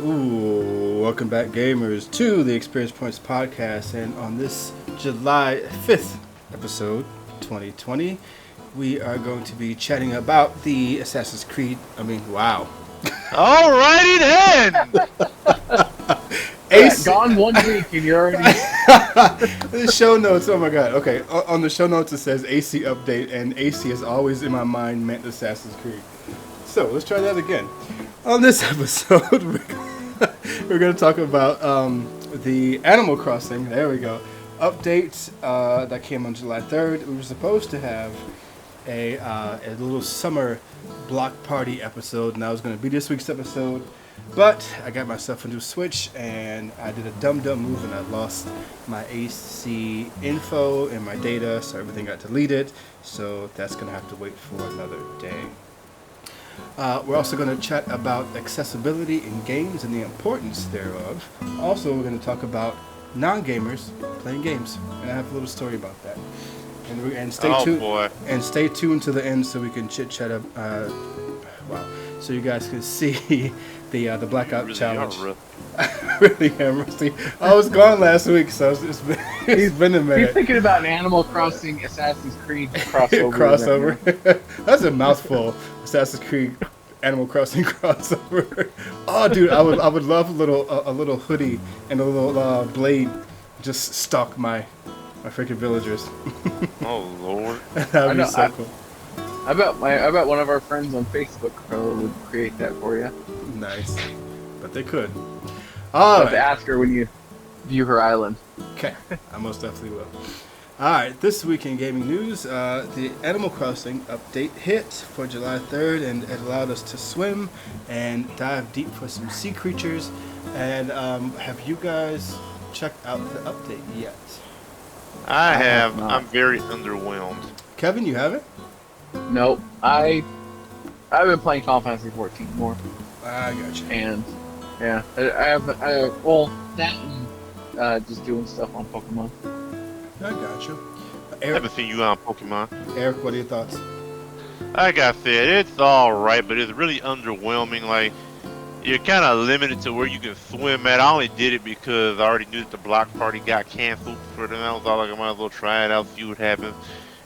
Ooh, welcome back, gamers, to the Experience Points podcast. And on this July 5th episode, 2020, we are going to be chatting about the Assassin's Creed. Wow. Alrighty then! AC. Gone 1 week and you're already... The show notes, oh my god. Okay, on the show notes it says AC update, and AC has always in my mind meant Assassin's Creed. So, let's try that again. On this episode, we're going to talk about the Animal Crossing, there we go, update that came on July 3rd. We were supposed to have a little summer block party episode, and that was going to be this week's episode. But I got myself a new Switch, and I did a dumb move, and I lost my AC info and my data, so everything got deleted. So that's going to have to wait for another day. We're also going to chat about accessibility in games and the importance thereof. Also, we're going to talk about non-gamers playing games, and I have a little story about that. And stay tuned. Boy. And stay tuned to the end so we can chit chat. So you guys can see the Blackout Really challenge. are Really am rusty. I was gone last week, so it's been a He's minute. thinking about an Animal Crossing Assassin's Creed crossover. That's a mouthful. Assassin's Creed Animal Crossing crossover. Oh, dude, I would love a little hoodie and a little blade just stalk my freaking villagers. Oh Lord! That'd be so cool. I bet one of our friends on Facebook would create that for you. Nice, but they could. I'll All have to right. ask her when you view her island. Okay, I most definitely will. All right, this week in gaming news, the Animal Crossing update hit for July 3rd, and it allowed us to swim and dive deep for some sea creatures. And have you guys checked out the update yet? I have. not. I'm very underwhelmed. Kevin, you haven't? Nope. I've been playing Final Fantasy 14 more, I got you. and yeah, that and just doing stuff on Pokemon. I got you. I Eric, haven't seen you on Pokemon. what are your thoughts? Like I said, it's alright, but it's really underwhelming. Like, you're kind of limited to where you can swim at. I only did it because I already knew that the block party got canceled for them. I was all like, I might as well try it out, see what happens.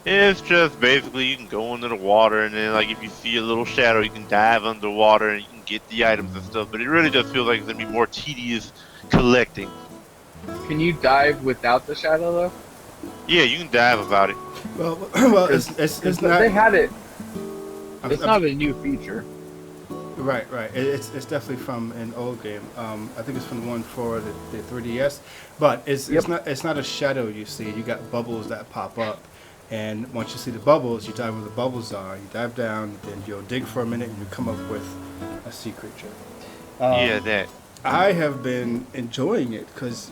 It's just basically you can go into the water, and then like if you see a little shadow, you can dive underwater and you can get the items and stuff. But it really just feels like it's gonna be more tedious collecting. Can you dive without the shadow though? Yeah, you can dive about it. Well, it's not. They had it. I'm- It's not a new feature. Right. It's definitely from an old game. I think it's from the one for the 3DS. But it's not a shadow you see. You got bubbles that pop up, and once you see the bubbles, you dive where the bubbles are. You dive down, then you'll dig for a minute, and you come up with a sea creature. Yeah, that. I have been enjoying it because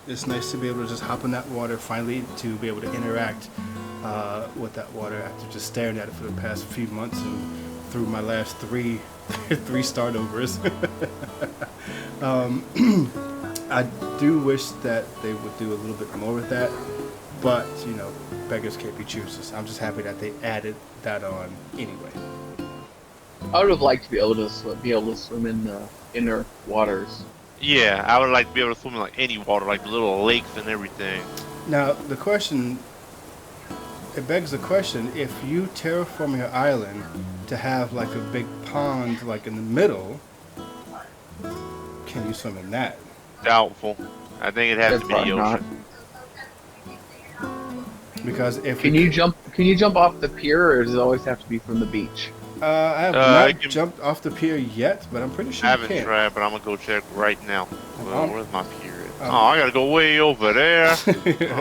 it's nice to be able to just hop in that water, finally to be able to interact with that water after just staring at it for the past few months and through my last three start overs. I do wish that they would do a little bit more with that, but beggars can't be choosers. I'm just happy that they added that on anyway. I would have liked to be able to swim in the inner waters. Yeah, I would like to be able to swim in like any water, like the little lakes and everything. Now it begs the question: if you terraform your island to have like a big pond like in the middle, can you swim in that? Doubtful. I think it has to be the Probably not. ocean. Because if Can you jump off the pier, or does it always have to be from the beach? I have not jumped off the pier yet, but I'm pretty sure I you haven't can. tried, but I'm gonna go check right now. Well, Um, where's my pier at? Oh, I gotta go way over there.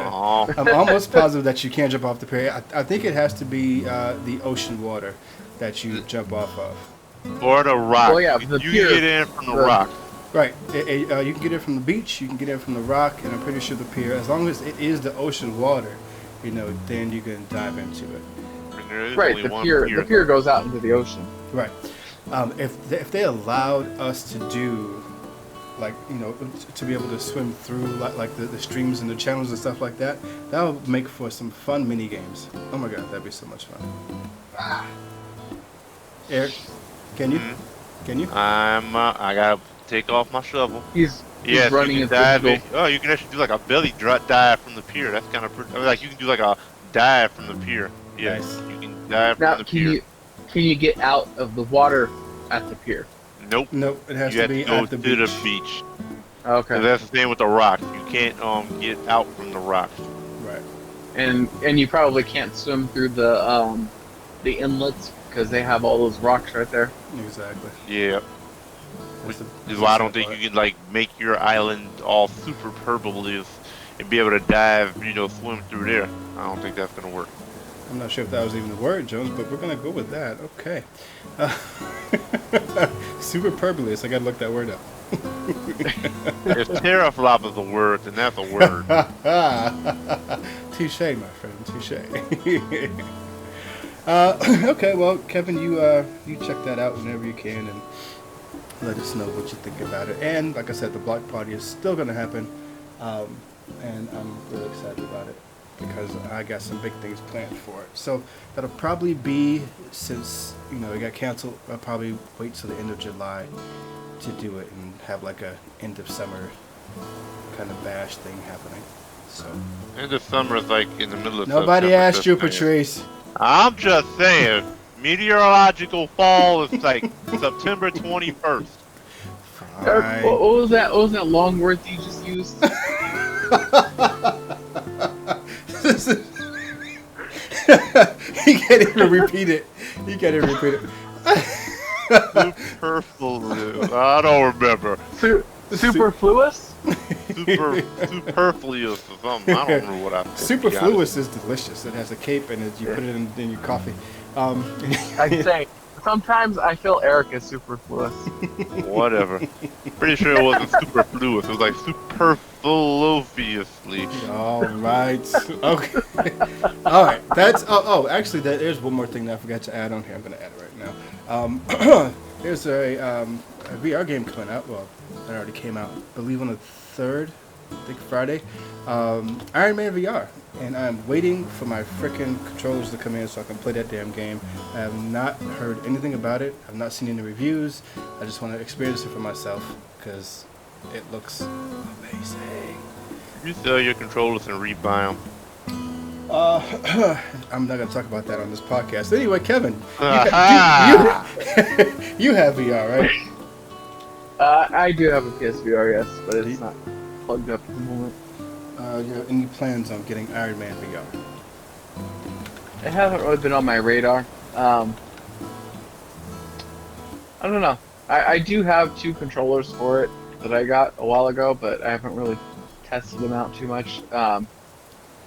Oh, I'm almost positive that you can't jump off the pier. I think it has to be the ocean water that you jump off of. or the rock. Well, yeah, you the can pier- get in from the the- rock. Right. You can get it from the beach, you can get it from the rock, and I'm pretty sure the pier, as long as it is the ocean water, then you can dive into it. And there is Right, only the one pier goes out into the ocean. Right. If they allowed us to do, to be able to swim through like the streams and the channels and stuff like that, that would make for some fun mini games. Oh my god, that'd be so much fun. Eric, can you? Mhm. Can you? I got Take off my shovel. He's Yes, running you his can dive. digital. Oh, you can actually do like a belly drop dive from the pier. That's kind of pretty. I mean, like you can do like a dive from the pier. Yes, Nice. you can dive Now, from the pier. can you get out of the water at the pier? Nope. Nope, it has You to have be to go at the to beach. the beach. Okay. 'Cause that's the same with the rocks. You can't get out from the rocks. Right. And you probably can't swim through the inlets because they have all those rocks right there. Exactly. Yeah. That's the- This is why I don't think you can like make your island all super permeable and be able to dive, swim through there. I don't think that's gonna work. I'm not sure if that was even the word, Jones, but we're gonna go with that. Okay. Superperboleous. I gotta look that word up. If teraflop is a word, then that's a word. Touche, my friend. Touche. Okay, well, Kevin, you check that out whenever you can and let us know what you think about it. And like I said, the block party is still gonna happen, and I'm really excited about it because I got some big things planned for it. So that'll probably be, since it got canceled, I'll probably wait till the end of July to do it and have like a end of summer kind of bash thing happening. So End of summer is like in the middle of nobody September, asked you, just saying. Patrice. I'm just saying, meteorological fall is like September 21st. Eric, Fine. what was that? What was that long word you just used? He can't even repeat it. He can't even repeat it. Superfluous. I don't remember. Superfluous? Superfluous or something. I don't remember what I said. Superfluous is delicious. It has a cape and you put it in your coffee. I'd say sometimes I feel Eric is superfluous. Whatever. Pretty sure it wasn't superfluous. It was like superfluously. All right. Okay. All right. That's. Actually, there's one more thing that I forgot to add on here. I'm going to add it right now. There's a VR game coming out. Well, it already came out. I believe on the 3rd. I think Friday. Iron Man VR. And I'm waiting for my freaking controllers to come in so I can play that damn game. I have not heard anything about it. I've not seen any reviews. I just want to experience it for myself because it looks amazing. You sell your controllers and rebuy them. I'm not going to talk about that on this podcast. Anyway, Kevin, you have VR, right? I do have a PSVR, yes, but it's not plugged up at the moment. You have any plans on getting Iron Man VR? It hasn't really been on my radar. I don't know. I do have 2 controllers for it that I got a while ago, but I haven't really tested them out too much. Like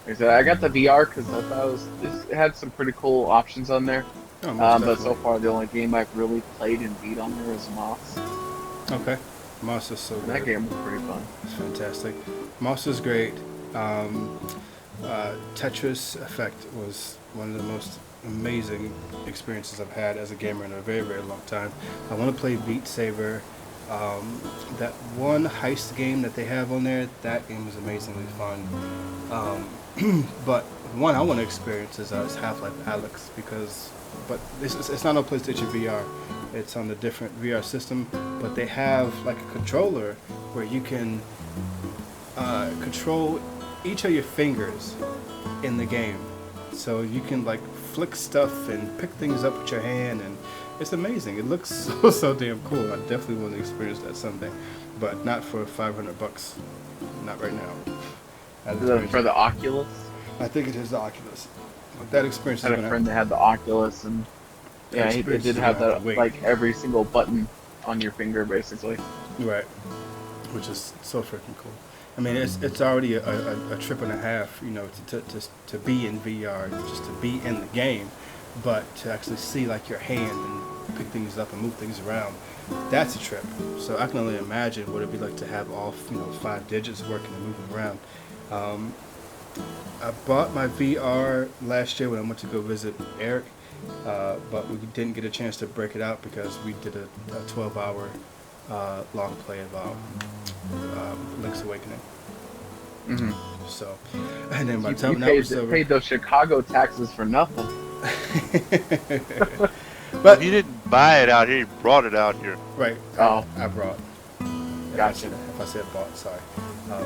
I said, I got the VR because I thought it had some pretty cool options on there. Oh, But so far, the only game I've really played and beat on there is Moss. Okay. Moss is so And good. that game was pretty fun. It's fantastic. Moss is great. Tetris Effect was one of the most amazing experiences I've had as a gamer in a very, very long time. I want to play Beat Saber. That one heist game that they have on there, that game was amazingly fun. But one I want to experience is Half-Life Alyx but it's not on PlayStation VR. It's on the different VR system, but they have like a controller where you can control each of your fingers in the game. So you can like flick stuff and pick things up with your hand, and it's amazing. It looks so damn cool. I definitely want to experience that someday, but not for $500. Not right now. For the Oculus? I think it is the Oculus. But that experience I is had a friend that had the Oculus, and yeah, it experience did is have gonna have that, to wait. like every single button on your finger, basically. Right, which is so freaking cool. I mean, it's already a trip and a half, to be in VR, just to be in the game, but to actually see like your hand and pick things up and move things around, that's a trip. So I can only imagine what it'd be like to have all 5 digits working and moving around. I bought my VR last year when I went to go visit Eric, but we didn't get a chance to break it out because we did a 12-hour long play of Link's Awakening. Mm-hmm. So, and then by the You time that was over, paid those Chicago taxes for nothing. but He didn't buy it out here. He brought it out here. right, Oh. I brought. Gotcha. If I said bought, sorry.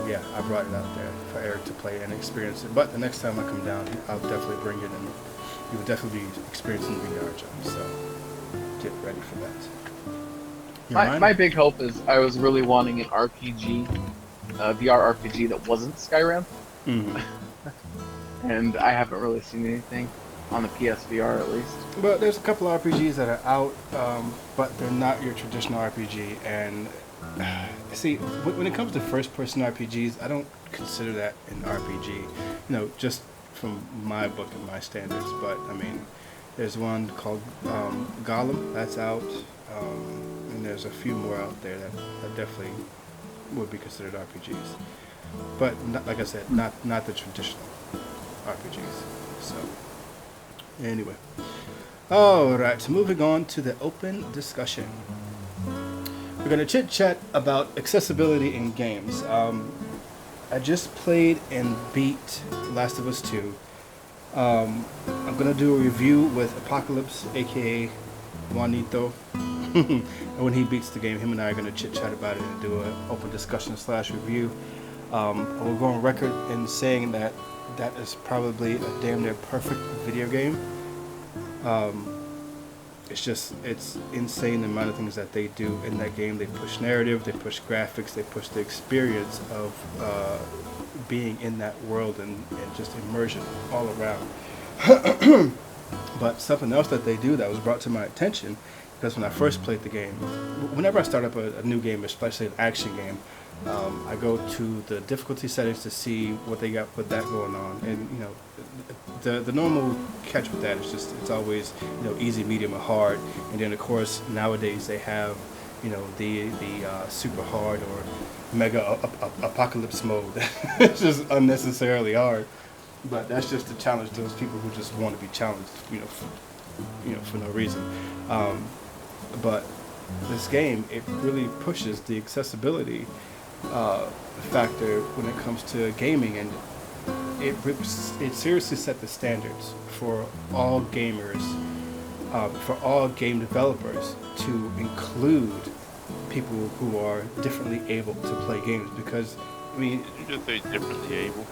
Yeah, I brought it out there for Eric to play and experience it. But the next time I come down, I'll definitely bring it, and you will definitely be experiencing VR, John. So get ready for that. My big hope is I was really wanting an RPG, VR RPG that wasn't Skyrim, and I haven't really seen anything on the PSVR at least. But there's a couple of RPGs that are out, but they're not your traditional RPG. And see, when it comes to first-person RPGs, I don't consider that an RPG. You know, just from my book and my standards. But I mean, there's one called Gollum that's out, and there's a few more out there that definitely would be considered RPGs. But not, like I said, not the traditional RPGs. So. Anyway, all right, so moving on to the open discussion. We're going to chit-chat about accessibility in games. I just played and beat Last of Us 2. I'm going to do a review with Apocalypse, a.k.a. Juanito. And when he beats the game, him and I are going to chit-chat about it and do an open discussion / review. I will go on record in saying that is probably a damn near perfect video game. It's insane the amount of things that they do in that game. They push narrative, they push graphics, they push the experience of being in that world and just immersion all around. But something else that they do that was brought to my attention, because when I first played the game, whenever I start up a new game, especially an action game, I go to the difficulty settings to see what they got with that going on, and you know, the normal catch with that is just it's always, you know, easy, medium, or hard, and then of course nowadays they have, you know, the super hard or mega apocalypse mode. It's just unnecessarily hard, but that's just to challenge those people who just want to be challenged, you know, for no reason. But this game, it really pushes the accessibility factor when it comes to gaming, and it seriously set the standards for all gamers, for all game developers to include people who are differently able to play games. Because I mean, You just say differently able.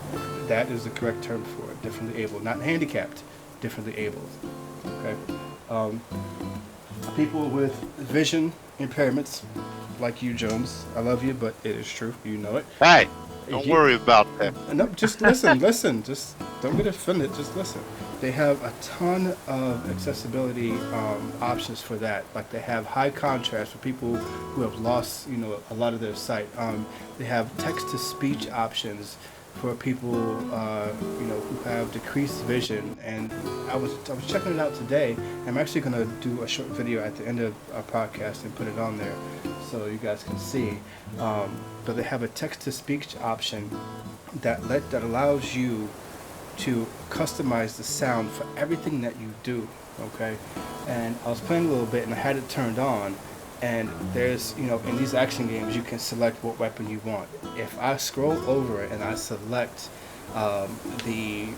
that is the correct term for it. Differently able, not handicapped. Differently able. Okay. People with vision impairments, like you, Jones. I love you, but it is true. You know it. Hey, don't worry about that. No, just listen. Just don't get offended. Just listen. They have a ton of accessibility options for that. Like they have high contrast for people who have lost, you know, a lot of their sight. They have text-to-speech options for people, you know, who have decreased vision. And I was checking it out today. I'm actually going to do a short video at the end of our podcast and put it on there so you guys can see. But they have a text-to-speech option that allows you to customize the sound for everything that you do. Okay, and I was playing a little bit and I had it turned on. And there's, you know, in these action games, you can select what weapon you want. If I scroll over and I select the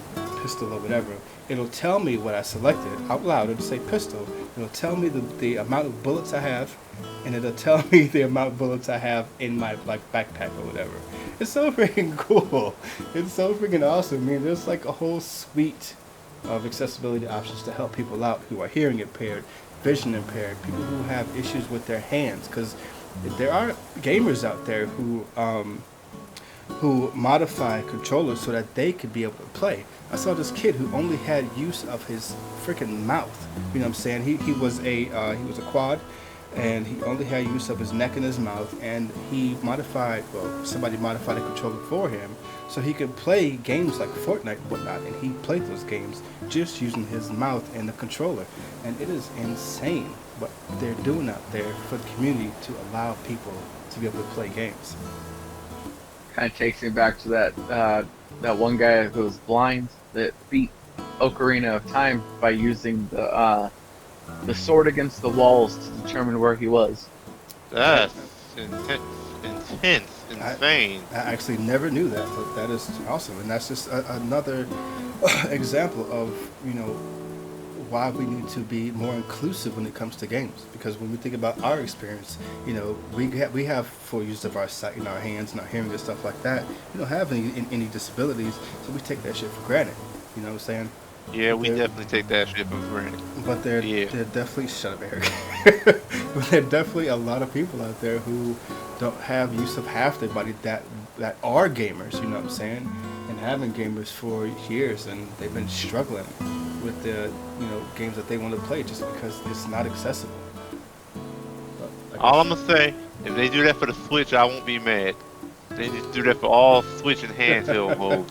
pistol or whatever, it'll tell me what I selected out loud. It'll say pistol. It'll tell me the amount of bullets I have, and it'll tell me the amount of bullets I have in my backpack or whatever. It's so freaking cool. It's so freaking awesome. I mean, there's like a whole suite of accessibility options to help people out who are hearing impaired, vision impaired, people who have issues with their hands, because there are gamers out there who modify controllers so that they could be able to play. I saw this kid who only had use of his freaking mouth. You know what I'm saying? He was a quad, and he only had use of his neck and his mouth, and somebody modified the controller for him so he could play games like Fortnite and whatnot, and he played those games just using his mouth and the controller. And it is insane what they're doing out there for the community to allow people to be able to play games. Kind of takes me back to that one guy who was blind that beat Ocarina of Time by using the sword against the walls to determine where he was. That's insane. I actually never knew that, but that is awesome, and that's just another example of, you know, why we need to be more inclusive when it comes to games. Because when we think about our experience, we have full use of our sight in our hands and our hearing and stuff like that. We don't have any disabilities, so we take that shit for granted. You know what I'm saying? Yeah, we They're- definitely take that shit for granted. But they're Yeah. definitely shut up, Eric. But there are definitely a lot of people out there who don't have use of half their body that are gamers. You know what I'm saying? And have been gamers for years, and they've been struggling with the games that they want to play just because it's not accessible. But, like I All I'm said- gonna say, if they do that for the Switch, I won't be mad. They need to do that for all Switch and handheld mode.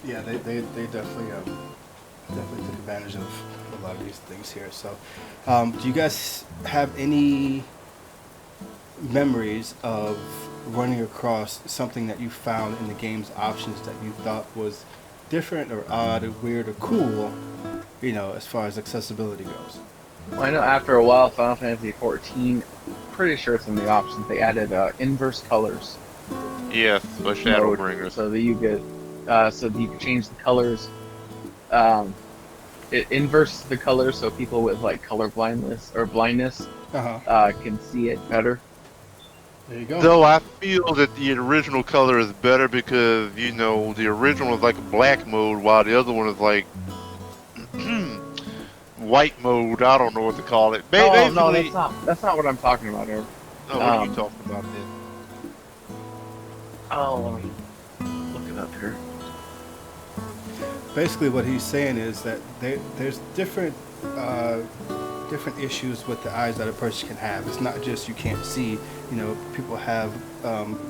Yeah, they definitely took advantage of a lot of these things here. So, do you guys have any memories of running across something that you found in the game's options that you thought was different or odd or weird or cool, as far as accessibility goes? Well, I know after a while, Final Fantasy 14, pretty sure it's in the options, they added inverse colors. Yes, for mode, Shadowbringers. so that you could change the colors. It inverses the colors so people with like color blindness can see it better. There you go. Though I feel that the original color is better because, the original is like a black mode while the other one is like white mode. I don't know what to call it. No, that's not what I'm talking about, Eric. No, what are you talking about then? Oh, let me look it up here. Basically, what he's saying is that there's different issues with the eyes that a person can have. It's not just you can't see. People have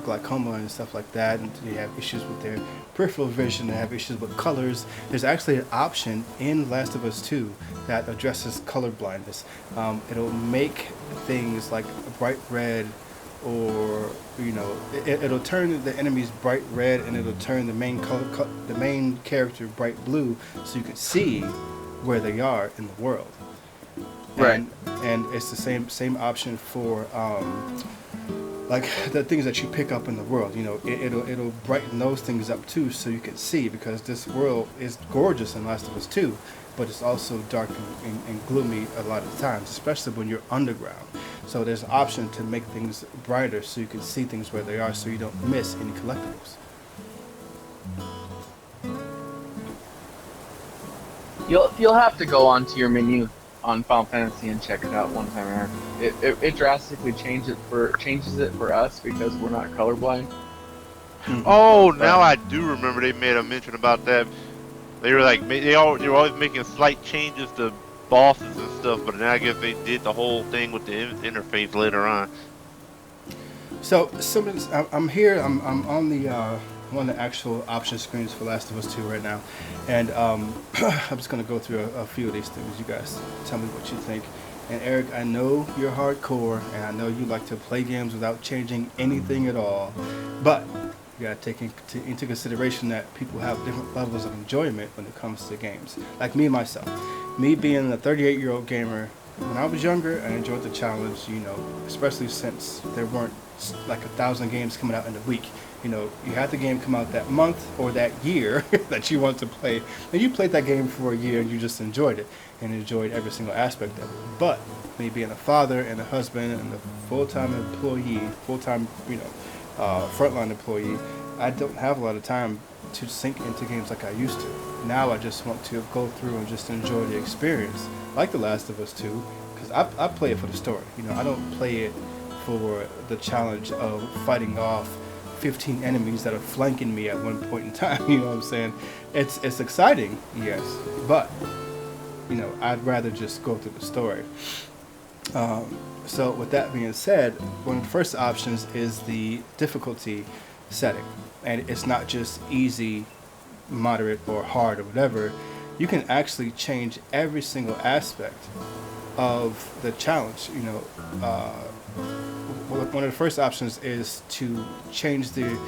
glaucoma and stuff like that, and they have issues with their peripheral vision. They have issues with colors. There's actually an option in Last of Us 2 that addresses color blindness. It'll make things like a bright red, or it'll turn the enemies bright red, and it'll turn the main character bright blue, so you can see where they are in the world. Right. And it's the same option for like the things that you pick up in the world. It'll brighten those things up too, so you can see, because this world is gorgeous in Last of Us 2, but it's also dark and gloomy a lot of times, especially when you're underground. So there's an option to make things brighter so you can see things where they are, so you don't miss any collectibles. You'll have to go onto your menu on Final Fantasy and check it out one time, Eric. It drastically changes it for us because we're not colorblind. Oh, now I do remember they made a mention about that. They were like, they were always making slight changes to bosses and stuff, but now I guess they did the whole thing with the interface later on. So I'm here. I'm on the one of the actual option screens for Last of Us 2 right now, and I'm just gonna go through a few of these things. You guys tell me what you think. And Eric, I know you're hardcore, and I know you like to play games without changing anything at all, but you gotta take into consideration that people have different levels of enjoyment when it comes to games. Like myself, being a 38-year-old gamer, when I was younger, I enjoyed the challenge, especially since there weren't like 1,000 games coming out in a week. You had the game come out that month or that year that you wanted to play, and you played that game for a year and you just enjoyed it and enjoyed every single aspect of it. But me being a father and a husband and a full-time employee, frontline employee, I don't have a lot of time to sink into games like I used to. Now I just want to go through and just enjoy the experience, like The Last of Us 2, because I play it for the story. I don't play it for the challenge of fighting off 15 enemies that are flanking me at one point in time. You know what I'm saying? It's exciting, yes, but I'd rather just go through the story. So with that being said, one of the first options is the difficulty setting, and it's not just easy, moderate, or hard, or whatever. You can actually change every single aspect of the challenge. One of the first options is to change the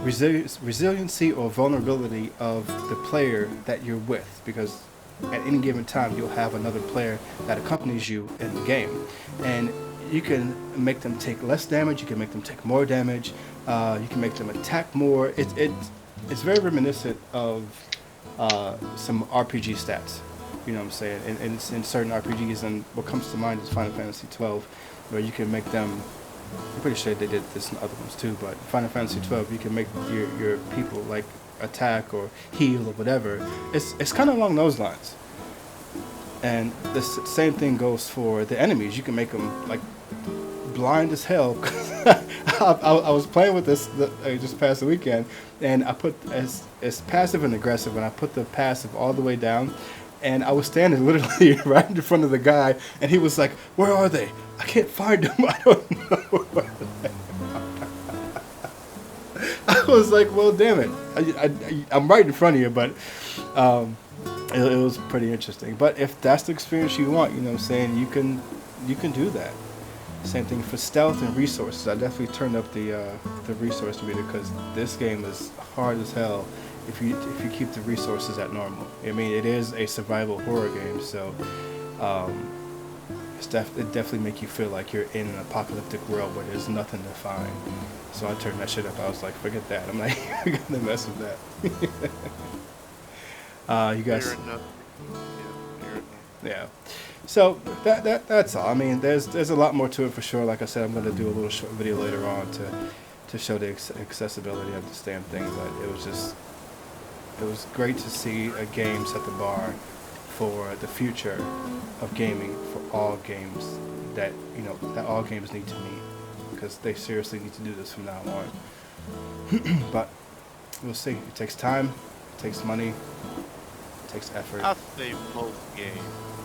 resiliency or vulnerability of the player that you're with, because at any given time you'll have another player that accompanies you in the game, and you can make them take less damage, you can make them take more damage, you can make them attack more. It's very reminiscent of some RPG stats. You know what I'm saying? And it's in certain RPGs, and what comes to mind is Final Fantasy 12, where you can make them. I'm pretty sure they did this in other ones too, but Final Fantasy 12, you can make your people like attack or heal or whatever. It's kind of along those lines. And the same thing goes for the enemies. You can make them like blind as hell. I was playing with this just past the weekend, and I put as passive and aggressive, and I put the passive all the way down, and I was standing literally right in front of the guy, and he was like, "Where are they? I can't find them. I don't know where they are." I was like, "Well, damn it, I'm right in front of you," but it was pretty interesting. But if that's the experience you want, you know what I'm saying, you can do that. Same thing for stealth and resources. I definitely turned up the resource meter, because this game is hard as hell if you keep the resources at normal. I mean, it is a survival horror game, so it definitely make you feel like you're in an apocalyptic world where there's nothing to find. So I turned that shit up. I was like, forget that. I'm not even gonna mess with that. You guys. Yeah. So that's all. I mean, there's a lot more to it for sure. Like I said, I'm going to do a little short video later on to show the accessibility of this damn thing. But it was great to see a game set the bar for the future of gaming for all games that all games need to meet, because they seriously need to do this from now on. But we'll see. It takes time, it takes money, it takes effort. I'd say most games.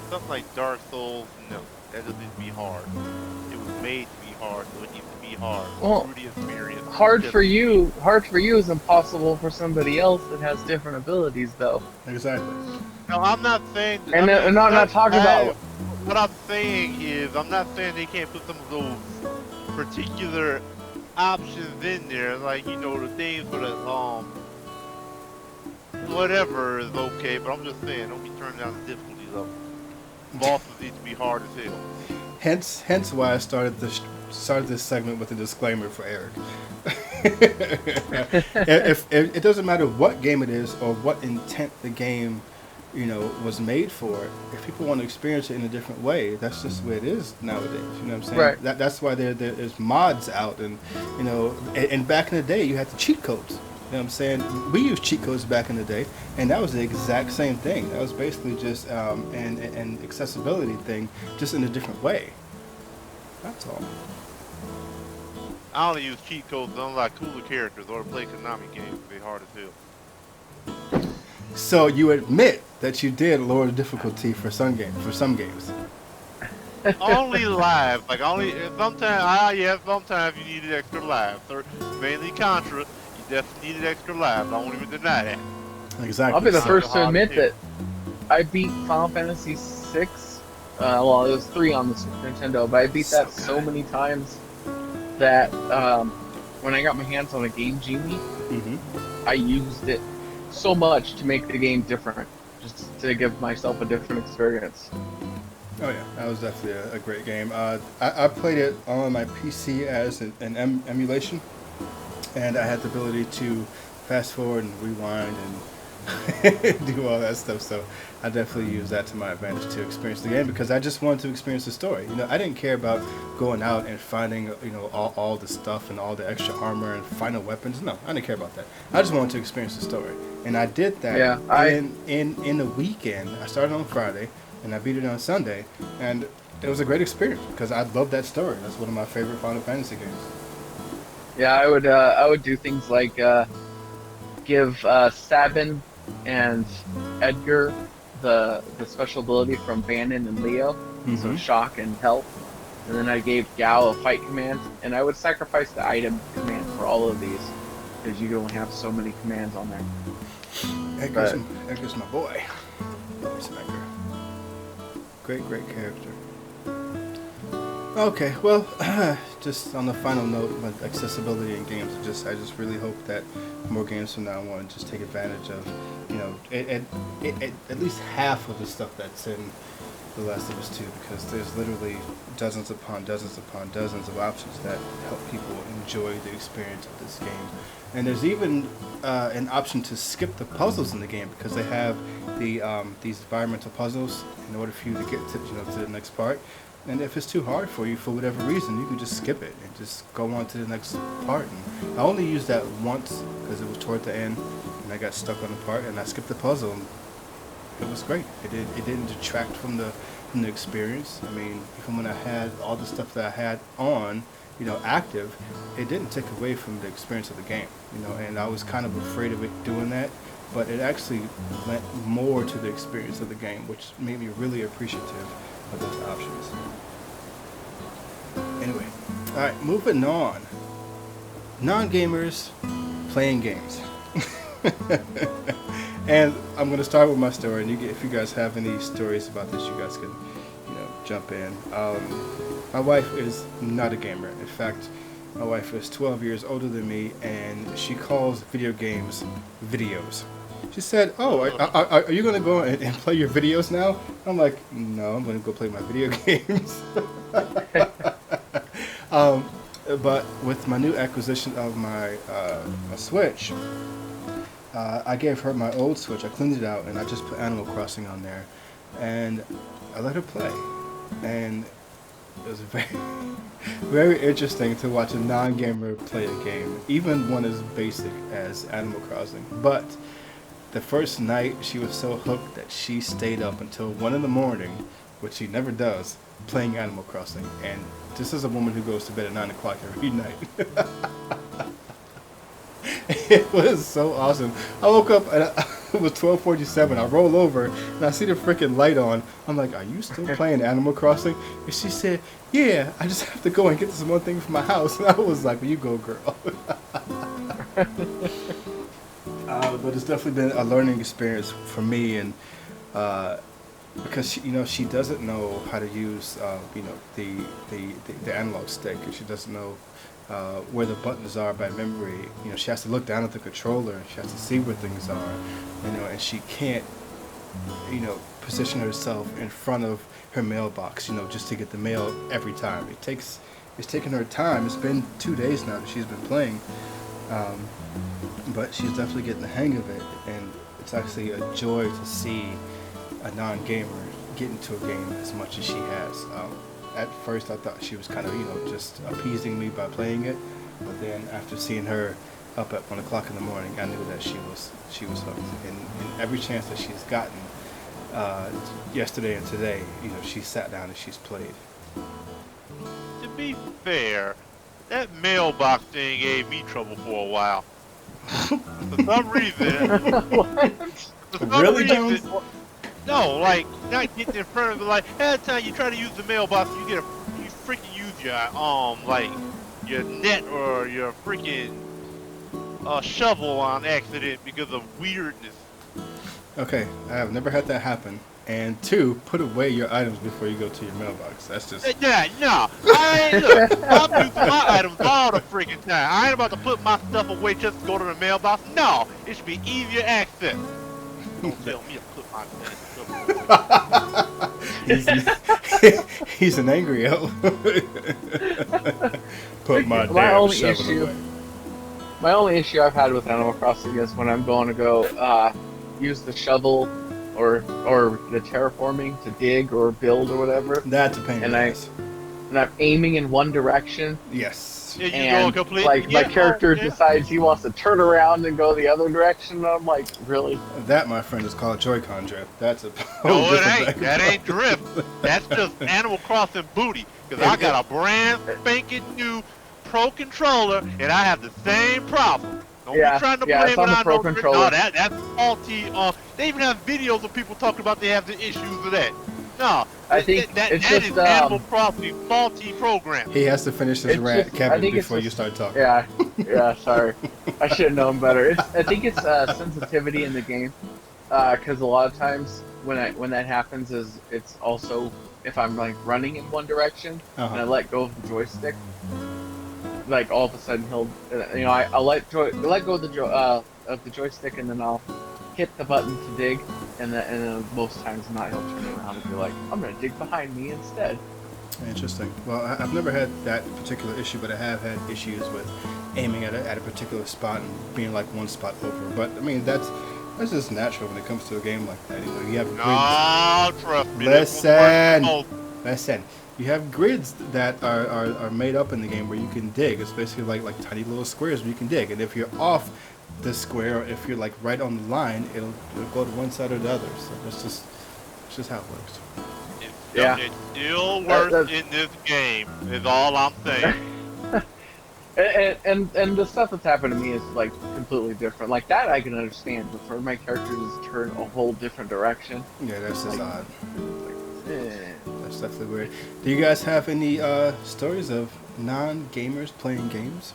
Something like Dark Souls, no, that doesn't need to be hard. It was made to be hard, so it needs to be hard. Well, through the experience. hard for you is impossible for somebody else that has different abilities, though. Exactly. No, I'm not saying. And I'm not talking about. What I'm saying is, I'm not saying they can't put some of those particular options in there, like the things for the whatever is okay. But I'm just saying, don't be turning down the difficulty level. Bosses need to be hard as hell. Hence why I started this segment with a disclaimer for Eric. if it doesn't matter what game it is or what intent the game, was made for. If people want to experience it in a different way, that's just the way it is nowadays. You know what I'm saying? Right. That's why there's mods out, and and back in the day you had the cheat codes. You know what I'm saying? We used cheat codes back in the day, and that was the exact same thing. That was basically just an accessibility thing, just in a different way. That's all. I only use cheat codes to unlock cooler characters or to play Konami games. They're hard as hell. So you admit that you did lower the difficulty for some games. Only live, like sometimes you needed extra live. Mainly Contra. Definitely needed extra lives. I won't even deny that. Exactly. I'll be the first to admit that I beat Final Fantasy VI. Well, it was 3 on the Super Nintendo, but I beat that so many times that when I got my hands on a Game Genie, I used it so much to make the game different, just to give myself a different experience. Oh yeah, that was definitely a great game. I played it on my PC as an emulation. And I had the ability to fast forward and rewind and do all that stuff. So I definitely used that to my advantage to experience the game, because I just wanted to experience the story. I didn't care about going out and finding, all the stuff and all the extra armor and final weapons. No, I didn't care about that. I just wanted to experience the story. And I did that in a weekend. I started on Friday and I beat it on Sunday. And it was a great experience because I love that story. That's one of my favorite Final Fantasy games. Yeah, I would do things like give Sabin and Edgar the special ability from Banon and Leo, so shock and health, and then I gave Gao a fight command, and I would sacrifice the item command for all of these because you can only have so many commands on there. Edgar's my boy. Edgar. Great character. Okay, well, just on the final note, with accessibility in games, I just really hope that more games from now on just take advantage of, at least half of the stuff that's in The Last of Us 2 because there's literally dozens upon dozens upon dozens of options that help people enjoy the experience of this game. And there's even an option to skip the puzzles in the game because they have these environmental puzzles in order for you to get to the next part. And if it's too hard for you for whatever reason, you can just skip it and just go on to the next part. And I only used that once because it was toward the end and I got stuck on the part and I skipped the puzzle. And it was great. It didn't detract from the experience. I mean, even when I had all the stuff that I had on, active, it didn't take away from the experience of the game. And I was kind of afraid of it doing that, but it actually lent more to the experience of the game, which made me really appreciative of those options. Anyway, all right, moving on. Non-gamers playing games. And I'm going to start with my story, and if you guys have any stories about this, you guys can, jump in. My wife is not a gamer. In fact, my wife is 12 years older than me, and she calls video games videos. She said, "Oh, are you going to go and play your videos now?" I'm like, "No, I'm going to go play my video games." But with my new acquisition of my Switch, I gave her my old Switch. I cleaned it out, and I just put Animal Crossing on there, and I let her play. And it was very, very interesting to watch a non-gamer play a game, even one as basic as Animal Crossing. But the first night, she was so hooked that she stayed up until 1 in the morning, which she never does, playing Animal Crossing. And this is a woman who goes to bed at 9 o'clock every night. It was so awesome. I woke up and it was 12:47. I roll over and I see the freaking light on. I'm like, "Are you still playing Animal Crossing?" And she said, "Yeah, I just have to go and get this one thing from my house." And I was like, "Well, you go, girl." But it's definitely been a learning experience for me, and because she doesn't know how to use the analog stick, and she doesn't know where the buttons are by memory. She has to look down at the controller and she has to see where things are, and she can't position herself in front of her mailbox, just to get the mail every time. It's taken her time. It's been 2 days now that she's been playing, but she's definitely getting the hang of it, and it's actually a joy to see a non-gamer get into a game as much as she has. At first, I thought she was kind of, just appeasing me by playing it, but then after seeing her up at 1 o'clock in the morning, I knew that she was hooked. And every chance that she's gotten, yesterday and today, she sat down and she's played. To be fair, that mailbox thing gave me trouble for a while. For some reason. What? Really, Jones? No, like not getting in front of it. Like every time you try to use the mailbox, you freaking use your like your net or your freaking shovel on accident because of weirdness. Okay, I have never had that happen. And 2, put away your items before you go to your mailbox. That's just... Yeah, no. I'm using my items all the freaking time. I ain't about to put my stuff away just to go to the mailbox. No, it should be easier access. Don't tell me to put my he's an angry elf. Put my damn shovel away. My only issue I've had with Animal Crossing is when I'm going to go use the shovel or the terraforming to dig or build or whatever. That's a pain in the ass. And I'm aiming in one direction. Yes. Yeah, and my character decides he wants to turn around and go the other direction. And I'm like, really? That, my friend, is called Joy-Con drift. That's a no, it ain't. That ain't drift. That's just Animal Crossing booty. Because I got a brand spanking new Pro controller, and I have the same problem. Don't be trying to blame it on Pro controller. No, that's faulty. They even have videos of people talking about they have the issues with that. No, I think that it's is just Animal Crossing faulty program. He has to finish his rant, Kevin, before you start talking. Yeah, sorry. I should have known better. I think it's sensitivity in the game, because a lot of times when that happens is it's also if I'm like running in one direction and I let go of the joystick, like all of a sudden he'll I'll let go of the joystick and then I'll hit the button to dig, and then most times not, he'll turn around and be like, I'm gonna dig behind me instead. Interesting. Well, I've never had that particular issue, but I have had issues with aiming at a particular spot and being like one spot over. But I mean, that's just natural when it comes to a game like that. You know, you have grids. No, trust me. this will work Listen. You have grids that are made up in the game where you can dig. It's basically like tiny little squares where you can dig. And if you're off the square, or if you're like right on the line, it'll go to one side or the other. So it's just how it works. It still works in this game, is all I'm saying. and the stuff that's happened to me is like completely different. Like that I can understand, but for my characters to turn a whole different direction. Yeah, that's just like, odd. Eh. That's definitely weird. Do you guys have any stories of non-gamers playing games?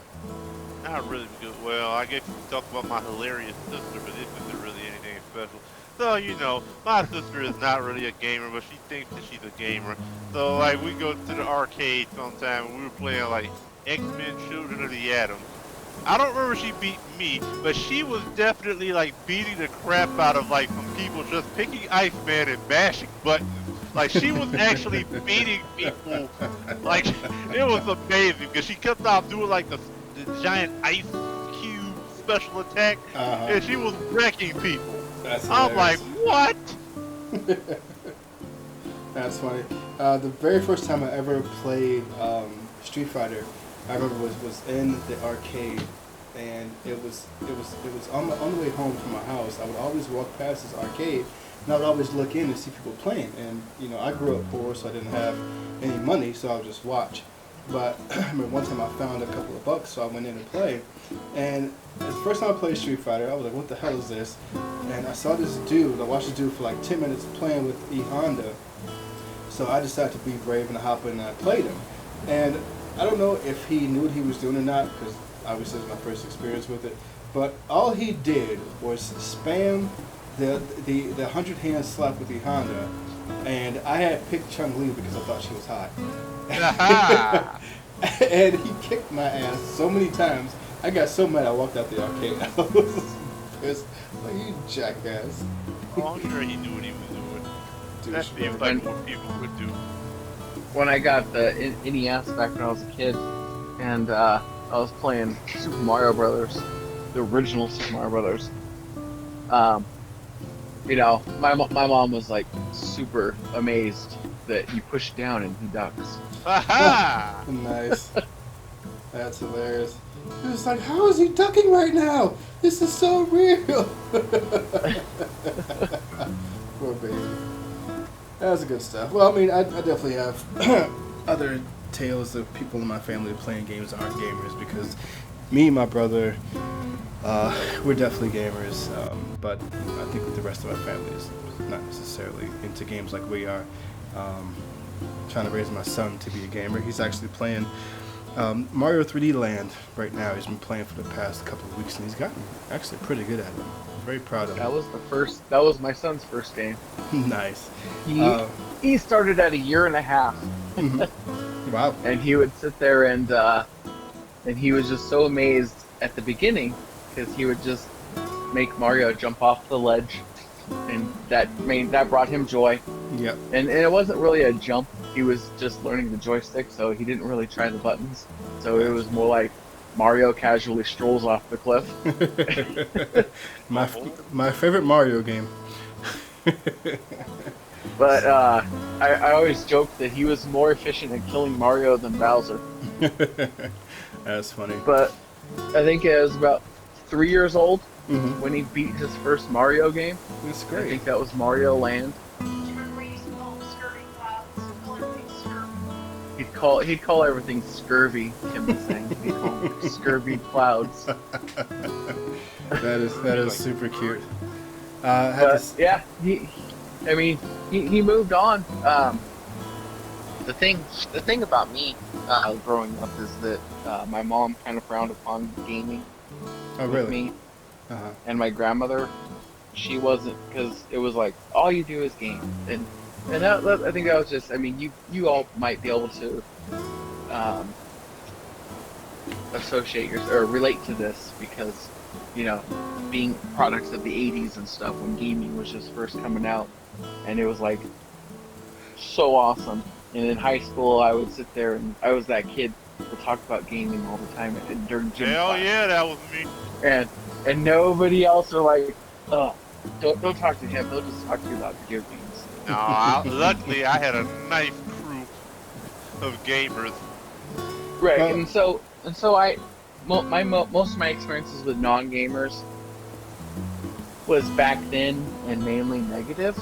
Not really good. Well, I guess you can talk about my hilarious sister, but this isn't really anything special. So, you know, my sister is not really a gamer, but she thinks that she's a gamer. So, like, we go to the arcade sometime, and we were playing, like, X-Men Children of the Atom. I don't remember she beat me, but she was definitely, like, beating the crap out of, like, some people just picking Iceman and mashing buttons. Like, she was actually beating people. Like, it was amazing, because she kept on doing, like, the giant ice cube special attack, and she was wrecking people. I'm like, what? That's funny. The very first time I ever played Street Fighter, I remember was in the arcade, and it was on the way home from my house. I would always walk past this arcade, and I would always look in and see people playing. And you know, I grew up poor, so I didn't have any money, so I would just watch. But I remember one time I found a couple of bucks, so I went in and played. And the first time I played Street Fighter, I was like, what the hell is this? And I saw this dude, I watched this dude for like 10 minutes playing with E Honda. So I decided to be brave and hop in and I played him. And I don't know if he knew what he was doing or not, because obviously it was my first experience with it. But all he did was spam the 100 hand slap with E Honda. And I had picked Chung-Li because I thought she was hot. And he kicked my ass so many times. I got so mad I walked out the arcade. I was pissed. Like, you jackass. Oh, I'm sure he knew what he was doing. Dude, That seems like what people would do. When I got the NES back when I was a kid, and I was playing Super Mario Brothers, the original Super Mario Brothers. You know, my mom was like super amazed that you push down and he ducks. Aha! Nice. That's hilarious. It was like, how is he ducking right now? This is so real. Poor baby. That was good stuff. Well, I mean, I definitely have other tales of people in my family playing games that aren't gamers, because me and my brother, we're definitely gamers, but I think with the rest of our family is not necessarily into games like we are. Trying to raise my son to be a gamer. He's actually playing Mario 3D Land right now. He's been playing for the past couple of weeks, and he's gotten actually pretty good at it. I'm very proud of him. That was my son's first game. Nice. He started at 1.5 years. Wow. And he would sit there and he was just so amazed at the beginning, because he would just make Mario jump off the ledge, and that brought him joy. Yep. And it wasn't really a jump. He was just learning the joystick, so he didn't really try the buttons. So it was more like Mario casually strolls off the cliff. my favorite Mario game. But I always joked that he was more efficient at killing Mario than Bowser. That's funny. But I think it was about 3 years old when he beat his first Mario game. That's great. I think that was Mario Land. He'd call everything scurvy. Tim was saying he'd call them scurvy clouds. That is super cute. Yeah, he moved on. The thing about me growing up is that my mom kind of frowned upon gaming with me, and my grandmother, she wasn't, because it was like all you do is game, and that, I think that was just, I mean, you all might be able to associate or relate to this because, you know, being products of the '80s and stuff when gaming was just first coming out, and it was like so awesome. And in high school, I would sit there and I was that kid who talked about gaming all the time during gym Hell class. yeah, that was me. And nobody else were like, oh, don't talk to him. He'll just talk to you about video games. No, luckily I had a nice crew of gamers. Right, and so most of my experiences with non-gamers was back then and mainly negative.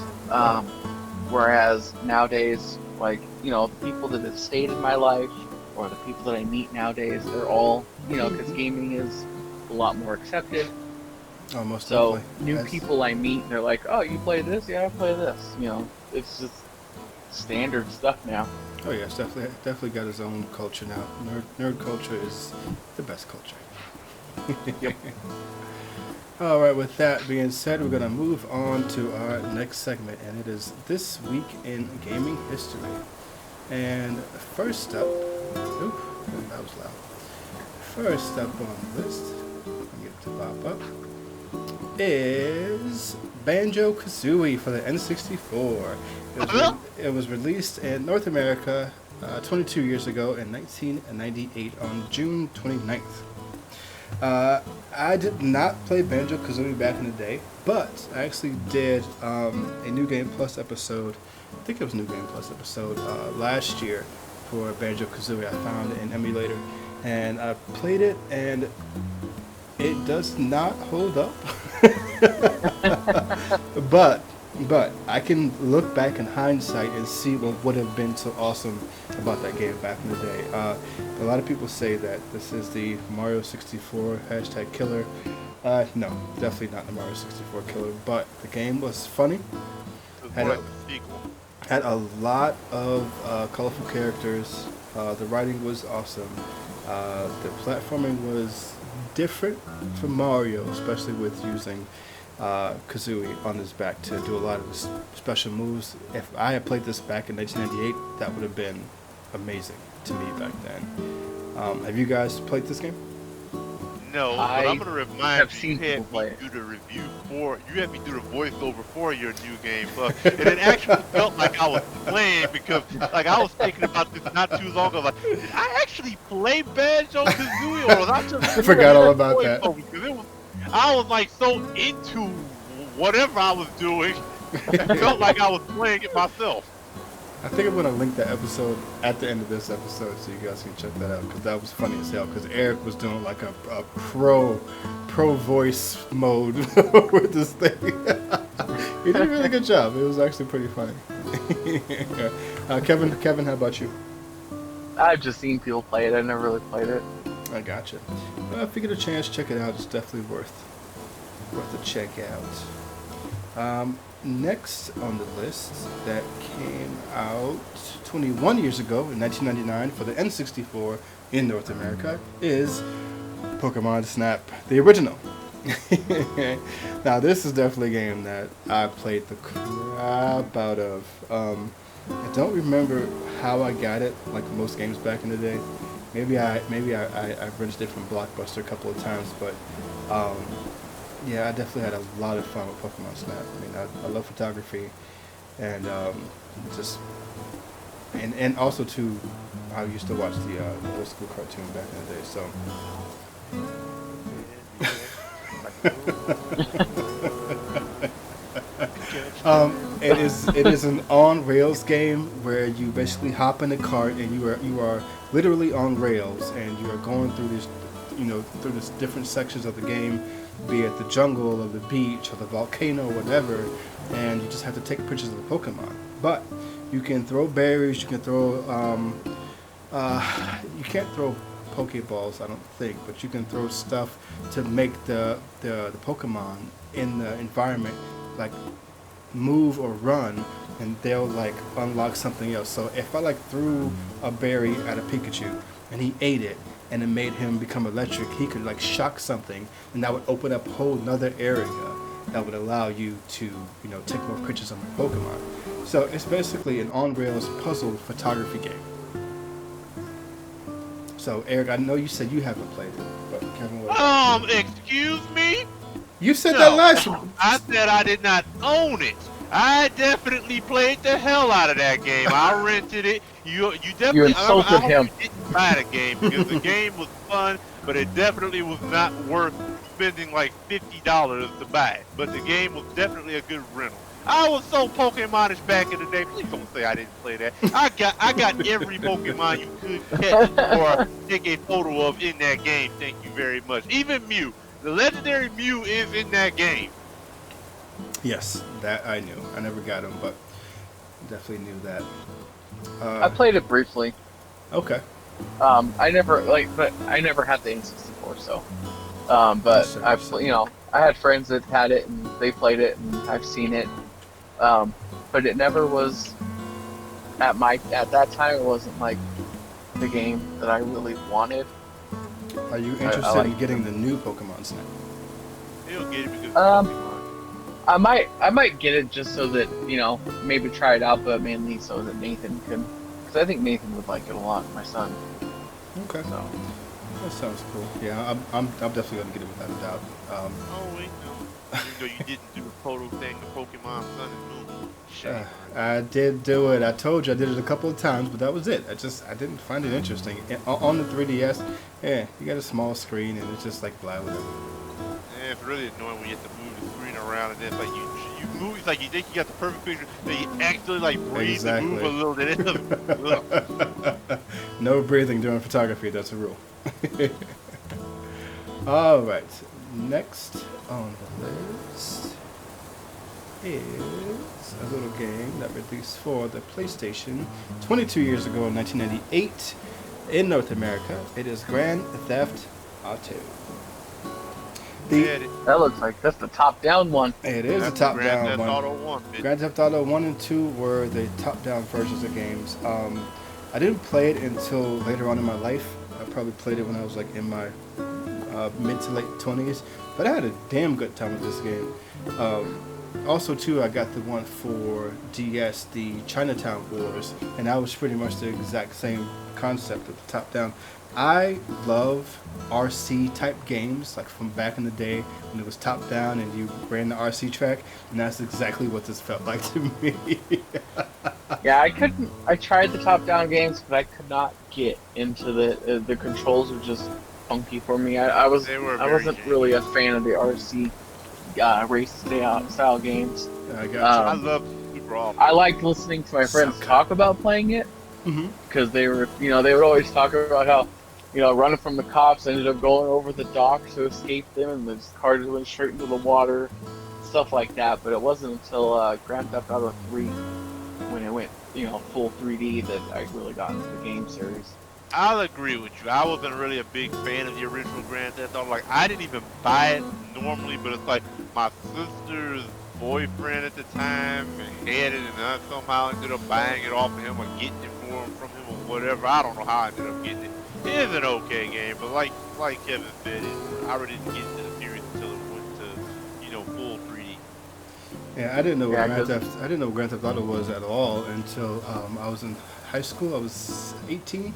Whereas nowadays, like, you know, the people that have stayed in my life or the people that I meet nowadays, they're all, you know, because gaming is a lot more accepted. Oh, most So definitely. new people I meet, they're like, "Oh, you play this? Yeah, I play this." You know, it's just standard stuff now. Oh yeah, it's definitely got its own culture now. Nerd culture is the best culture. Yep. All right, with that being said, we're gonna move on to our next segment, and it is This Week in Gaming History. And first up, oop, that was loud. First up on the list, let me get it to pop up, is Banjo-Kazooie for the N64. It was released in North America 22 years ago in 1998 on June 29th. I did not play Banjo-Kazooie back in the day, but I actually did a New Game Plus episode, I think it was New Game Plus episode, last year for Banjo-Kazooie. I found an emulator, and I played it, and it does not hold up. But I can look back in hindsight and see what would have been so awesome about that game back in the day. A lot of people say that this is the Mario 64 hashtag killer. No, definitely not the Mario 64 killer, but the game was funny. Had a lot of colorful characters. The writing was awesome. The platforming was different from Mario, especially with using Kazooie on his back to do a lot of his special moves. If I had played this back in 1998, that would have been amazing to me back then. Have you guys played this game? No, but I'm gonna remind you, you had me do the review you had me do the voiceover for your New Game Plus, and it actually felt like I was playing because, like, I was thinking about this not too long ago. Like, did I actually play Banjo-Kazooie, or was I just? I forgot all about that. I was like so into whatever I was doing, it felt like I was playing it myself. I think I'm gonna link that episode at the end of this episode so you guys can check that out, because that was funny as hell. Because Eric was doing like a pro voice mode with this thing. He did a really good job. It was actually pretty funny. Kevin, how about you? I've just seen people play it. I never really played it. I gotcha. Well, if you get a chance, check it out. It's definitely worth a check out. Next on the list that came out 21 years ago in 1999 for the N64 in North America is Pokemon Snap, the original. Now this is definitely a game that I played the crap out of. I don't remember how I got it, like most games back in the day. Maybe I rented it from Blockbuster a couple of times, but yeah, I definitely had a lot of fun with Pokemon Snap. I mean, I love photography, and and also too, I used to watch the old school cartoon back in the day. So. It is an on rails game where you basically hop in a cart and you are literally on rails, and you are going through this, through this different sections of the game, be it the jungle or the beach or the volcano or whatever, and you just have to take pictures of the Pokemon. But you can throw berries, you can throw you can't throw Pokeballs, I don't think, but you can throw stuff to make the Pokemon in the environment like move or run, and they'll like unlock something else. So if I like threw a berry at a Pikachu and he ate it and it made him become electric, he could like shock something, and that would open up a whole nother area that would allow you to take more pictures of my Pokemon. So it's basically an on rails puzzle photography game. So Eric, I know you said you haven't played it, but Kevin, what? Excuse me? You said that No, last. I said I did not own it. I definitely played the hell out of that game. I rented it. You You definitely. I insulted hope him. you didn't buy the game because the game was fun, but it definitely was not worth spending like $50 to buy it. But the game was definitely a good rental. I was so Pokemonish back in the day. Please don't say I didn't play that. I got every Pokemon you could catch or take a photo of in that game. Thank you very much. Even Mew. The legendary Mew is in that game. Yes, that I knew. I never got him, but definitely knew that. I played it briefly. Okay. But I never had the N64, so. But I had friends that had it and they played it and I've seen it. But it never was at that time. It wasn't like the game that I really wanted. Are you interested in getting the new Pokemon Snap? He'll get it because Pokemon. I might get it just so that maybe try it out, but mainly so that Nathan can, because I think Nathan would like it a lot. My son. Okay. So. That sounds cool. Yeah, I'm definitely gonna get it without a doubt. Oh wait, no. Even though you didn't do the photo thing, the Pokemon Sun and Moon. Shame. I did do it. I told you I did it a couple of times, but that was it. I didn't find it interesting. On the 3DS, yeah, you got a small screen and it's just like blah whatever. Yeah, it's really annoying when you have to move the screen around and then it's like you move. It's like you think you got the perfect picture, then you actually like breathe and move a little. Then it's No breathing during photography. That's a rule. All right. Next on the list is a little game that released for the PlayStation 22 years ago in 1998 in North America. It is Grand Theft Auto. That looks like that's the top-down one. It is a top-down one. Grand Theft Auto 1. Grand Theft Auto 1 and 2 were the top-down versions of games. I didn't play it until later on in my life. I probably played it when I was like in my mid to late 20s, but I had a damn good time with this game. Also, too, I got the one for DS, the Chinatown Wars, and that was pretty much the exact same concept of the top-down. I love RC type games, like from back in the day when it was top-down and you ran the RC track, and that's exactly what this felt like to me. Yeah, I tried the top-down games, but I could not get into the controls were just funky for me. I wasn't really a fan of the RC race style games. I got you. I love Super Off. I liked listening to my friends talk about playing it because they would always talk about how running from the cops ended up going over the dock to escape them, and the cars went straight into the water, stuff like that. But it wasn't until Grand Theft Auto 3 when it went full 3D that I really got into the game series. I'll agree with you. I wasn't really a big fan of the original Grand Theft Auto. Like, I didn't even buy it normally, but it's like my sister's boyfriend at the time had it, and I somehow ended up buying it off of him or getting it from him or whatever. I don't know how I ended up getting it. It is an okay game, but like Kevin said, I really didn't get into the series until it went to full 3D. Yeah, I didn't know what Grand Theft Auto was at all until I was in high school. I was 18,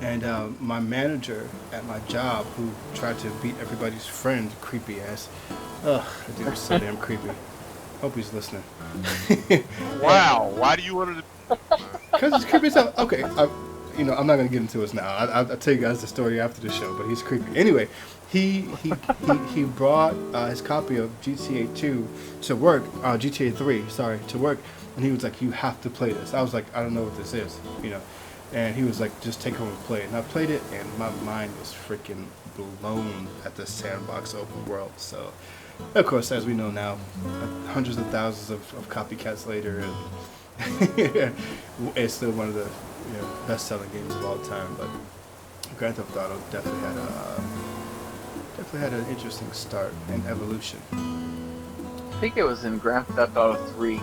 and my manager at my job, who tried to beat everybody's friend, creepy ass. Ugh, that dude was so damn creepy. Hope he's listening. Wow, why do you want to? Because it's creepy stuff. Okay, I'm not gonna get into it now. I'll tell you guys the story after the show. But he's creepy. Anyway, he brought his copy of GTA 2 to work. GTA 3, sorry, to work. And he was like, "You have to play this." I was like, "I don't know what this is," And he was like, "Just take home and play it." And I played it, and my mind was freaking blown at the sandbox open world. So, of course, as we know now, hundreds of thousands of copycats later, and it's still one of the best-selling games of all time. But Grand Theft Auto definitely had an interesting start and evolution. I think it was in Grand Theft Auto 3.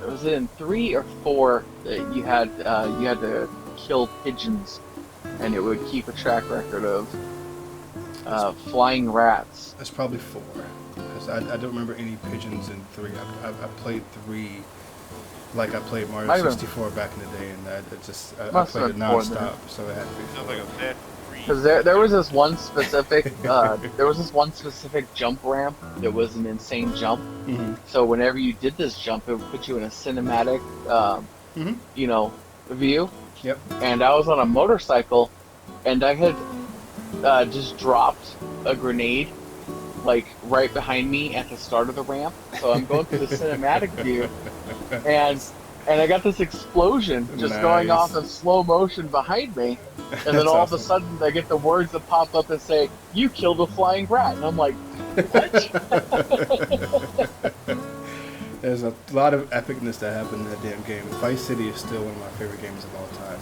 It was in 3 or 4 that you had to kill pigeons, and it would keep a track record of flying rats. That's probably 4, because I don't remember any pigeons in 3. I played 3 like I played Mario 64 back in the day, and I played it non-stop, so it had to be 4. Sounds like a Because there was this one specific jump ramp that was an insane jump. Mm-hmm. So whenever you did this jump, it would put you in a cinematic, Mm-hmm. view. Yep. And I was on a motorcycle, and I had just dropped a grenade, like right behind me at the start of the ramp. So I'm going through the cinematic view, and I got this explosion just going off in slow motion behind me. And then all of a sudden, I get the words that pop up and say, "You killed a flying rat," and I'm like, "What?" There's a lot of epicness that happened in that damn game. Vice City is still one of my favorite games of all time.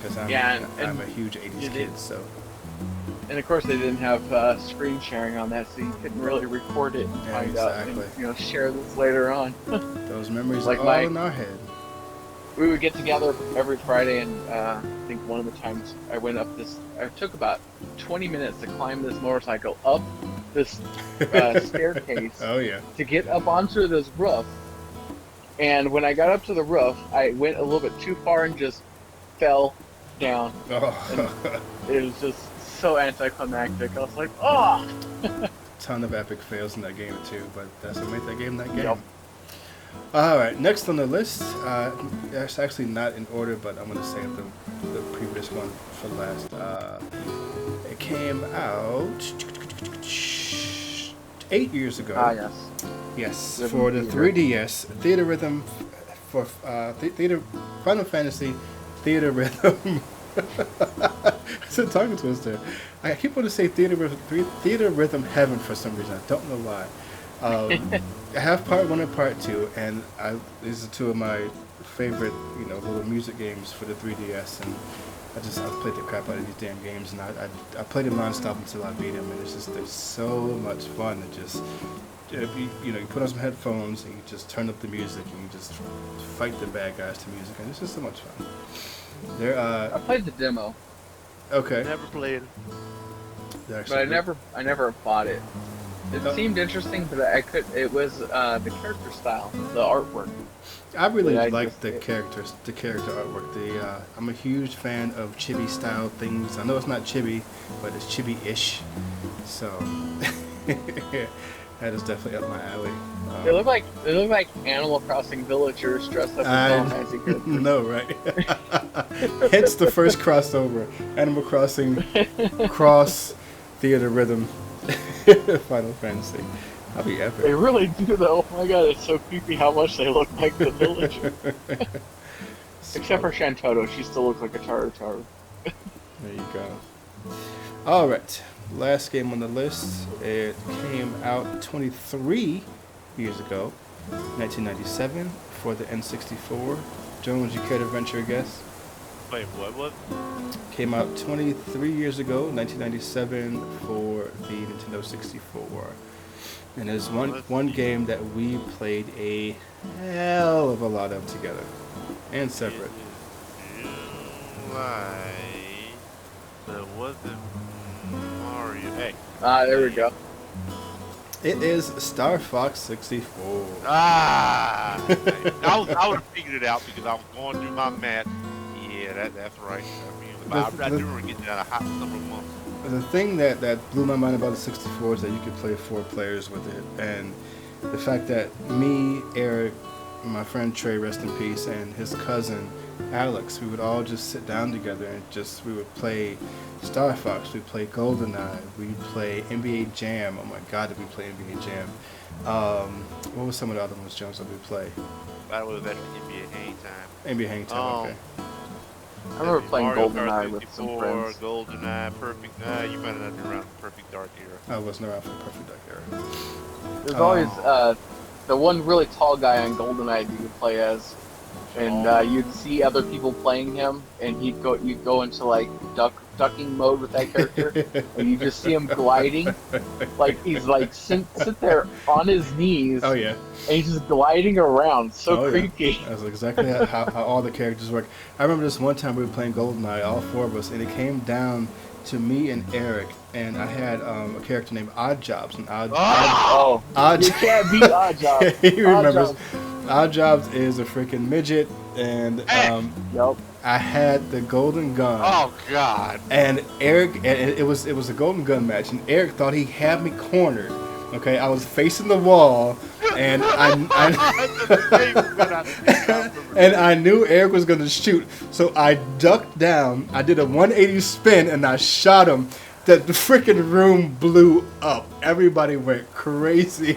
Because I'm a huge 80s kid, so. And of course, they didn't have screen sharing on that, so you couldn't really record it and find out and share this later on. Those memories Like are all in our head. We would get together every Friday, and I think one of the times I went up I took about 20 minutes to climb this motorcycle up this staircase Oh, yeah. to get up onto this roof. And when I got up to the roof, I went a little bit too far and just fell down. Oh. And it was just so anticlimactic. I was like, oh! Ton of epic fails in that game, too, but that's what made that game that game. Yep. Alright, next on the list, it's actually not in order, but I'm going to say the previous one for last. It came out 8 years ago. Ah, yes. Yes, for the 3DS, Theater Rhythm for Final Fantasy Theater Rhythm. It's a tongue twister. I keep wanting to say Theater Rhythm Heaven for some reason. I don't know why. I have part 1 and part 2, and these are two of my favorite, little music games for the 3DS, and I played the crap out of these damn games, and I played them nonstop until I beat them, and they're so much fun. It just, you put on some headphones and you just turn up the music and you just fight the bad guys to music, and it's just so much fun. I played the demo. Okay. Never played. But I never bought it. It seemed interesting, but it was the character style, the artwork. I really like the character artwork. I'm a huge fan of chibi style things. I know it's not chibi, but it's chibi-ish. So that is definitely up my alley. They look like Animal Crossing villagers dressed up as Final Fantasy characters. No, right? Hence the first crossover: Animal Crossing cross Theater Rhythm Final Fantasy. That'd be epic. They really do, though. Oh my god, it's so creepy how much they look like the villager. Except for Shantoto, she still looks like a Taru. There you go. All right, last game on the list. It came out 23 years ago, 1997, for the N64. Jones, you care to venture a guess? Wait, what? Came out 23 years ago, 1997, for the Nintendo 64. And there's one game that we played a hell of a lot of together, and separate. But it wasn't Mario. Hey. There we go. It is Star Fox 64. I would have figured it out because I was going through my math. Yeah, that's right. I do remember getting out of hot summer months. The thing that blew my mind about the 64 is that you could play 4 players with it, and the fact that me, Eric, my friend Trey, rest in peace, and his cousin Alex, we would all just sit down together and we would play Star Fox, we'd play GoldenEye, we'd play NBA Jam. Oh my God, did we play NBA Jam? What was some of the other ones, Jones, that we play? That was actually NBA Hang Time. NBA Hang Time, okay. I remember playing Mario GoldenEye Kart with some 64, friends. GoldenEye, Perfect. You might have been around the Perfect Dark era. I wasn't around for the Perfect Dark era. There's always the one really tall guy on GoldenEye that you could play as, and you'd see other people playing him, and you'd go into like ducking mode with that character, and you just see him gliding, like he's like sit there on his knees. Oh yeah. And he's just gliding around, creepy. Yeah. That's exactly how all the characters work. I remember this one time we were playing GoldenEye, all 4 of us, and it came down to me and Eric, and I had a character named Odd Jobs, and Odd you can't beat Odd Jobs. He remembers. Odd Jobs is a freaking midget, and I had the golden gun. Oh God. And Eric, and it was a golden gun match, and Eric thought he had me cornered. Okay, I was facing the wall, and and I knew Eric was gonna shoot, so I ducked down. I did a 180 spin, and I shot him. The freaking room blew up. Everybody went crazy.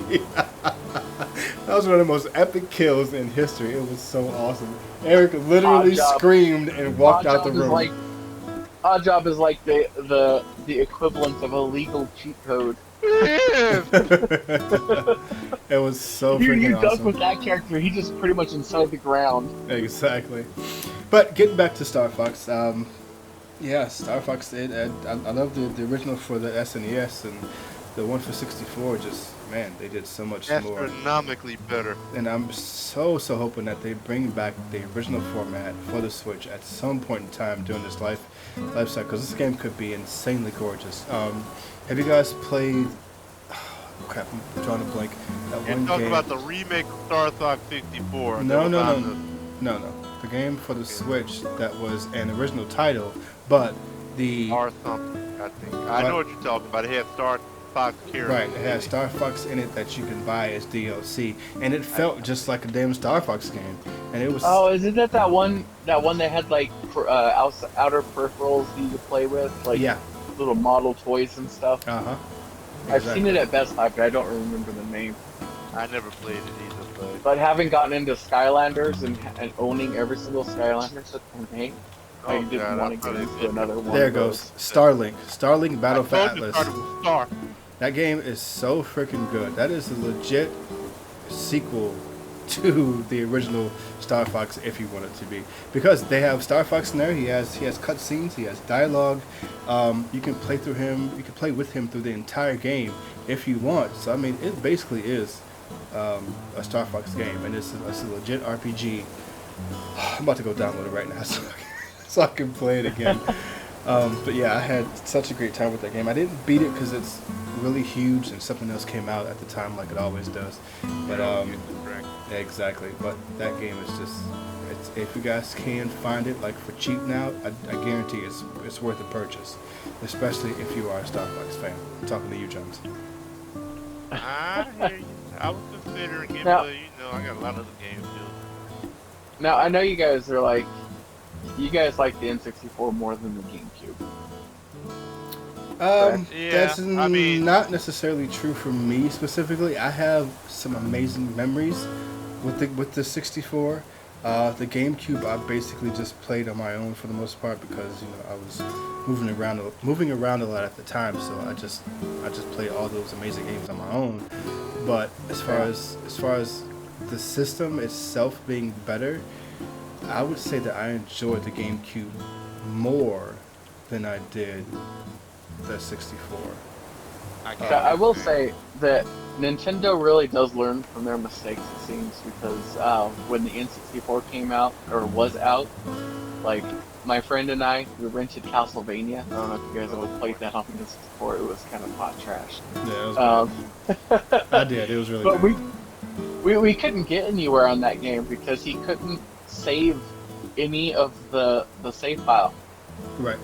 That was one of the most epic kills in history. It was so awesome. Eric literally screamed and walked out the room. Oddjob is like the equivalent of a legal cheat code. It was so freaking awesome. Duck with that character, he just pretty much inside the ground. Exactly. But getting back to Star Fox, yeah, Star Fox. I love the original for the SNES, and the one for 64. Just man, they did so much more. Astronomically better. And I'm so hoping that they bring back the original format for the Switch at some point in time during this life cycle, because this game could be insanely gorgeous. Have you guys played? Oh, crap, I'm drawing a blank. You're talking about the remake of Star Fox 64. No. The game for the Switch that was an original title, but the or something. I think I know what you're talking about. It had Star Fox characters. Right, it had Star Fox in it that you can buy as DLC, and it felt just like a damn Star Fox game. And it was. Oh, isn't that one that had like outer peripherals that you could play with, like little model toys and stuff? Exactly. I've seen it at Best Buy, but I don't remember the name. I never played it either. But having gotten into Skylanders and owning every single Skylanders that they made, I didn't want to get into another one. There goes Starlink Battle for Atlas. Star. That game is so freaking good. That is a legit sequel to the original Star Fox, if you want it to be, because they have Star Fox in there. He has cutscenes, he has dialogue. You can play through him. You can play with him through the entire game if you want. So I mean, it basically is a Star Fox game, and it's a legit RPG. I'm about to go download it right now so I can play it again. But yeah, I had such a great time with that game. I didn't beat it because it's really huge and something else came out at the time, like it always does. But yeah, exactly. But that game is just, if you guys can find it like for cheap now, I guarantee it's worth a purchase, especially if you are a Star Fox fan. I'm talking to you, Jones. I hear you. I was considering it, but I got a lot of other games too. Now I know you guys are like, you guys like the N64 more than the GameCube. That's not necessarily true for me specifically. I have some amazing memories with the 64. The GameCube I basically just played on my own for the most part because I was moving around a lot at the time, so I just played all those amazing games on my own. But as far as the system itself being better, I would say that I enjoyed the GameCube more than I did the 64. I will say that Nintendo really does learn from their mistakes, it seems, because when the N64 came out, or was out, like, my friend and I, we rented Castlevania. I don't know if you guys ever played that on the N64. It was kind of hot trash. Yeah, it was I did. It was really but good. We couldn't get anywhere on that game because he couldn't save any of the save file. Right.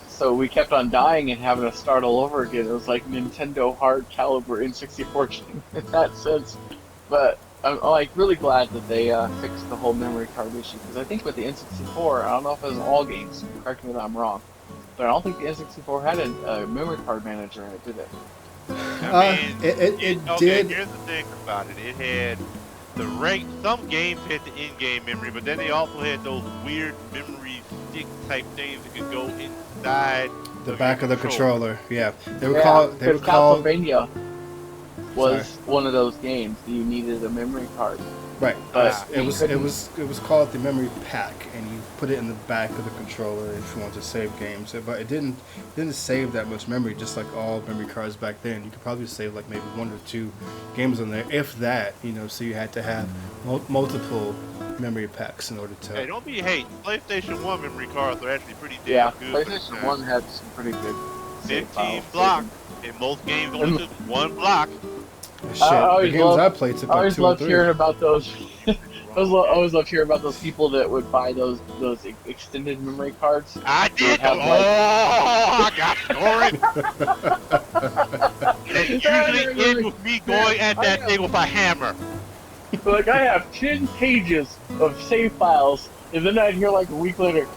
So we kept on dying and having to start all over again. It was like Nintendo hard caliber N64 game in that sense. But I'm like really glad that they fixed the whole memory card issue, because I think with the N64, I don't know if it was all games, correct me if I'm wrong, but I don't think the N64 had a memory card manager, did it? I mean, it okay, did. Here's the thing about it. It had some games had the in-game memory, but then they also had those weird memory stick type things that could go inside the back of the controller. Yeah, they were called called. Castlevania was one of those games that you needed a memory card. Right, but it was called the memory pack, and you put it in the back of the controller if you want to save games. But it didn't save that much memory, just like all memory cards back then. You could probably save like maybe 1 or 2 games on there, if that. So you had to have multiple memory packs in order to. Hey, don't be hating. PlayStation 1 memory cards are actually pretty damn good. PlayStation 1 had some pretty good. 15 blocks. In most games, only took 1 block. Shit, the games I played took like 2 or 3. Hearing about those. always love to hear about those people that would buy those extended memory cards. I did. Have, I got stories. And it usually ends with me going at that thing with a hammer. Like, I have 10 pages of save files, and then I'd hear like a week later,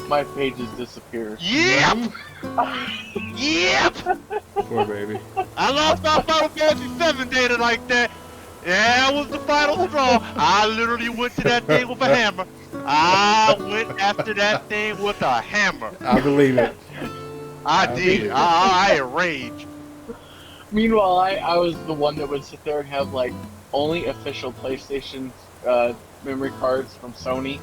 my pages disappeared. Yep! Yep! Poor baby. I lost my Final Fantasy 7 data like that. That was the final straw. I literally went to that thing with a hammer. I went after that thing with a hammer. I believe it. I did. I rage. Meanwhile, I was the one that would sit there and have like only official PlayStation memory cards from Sony,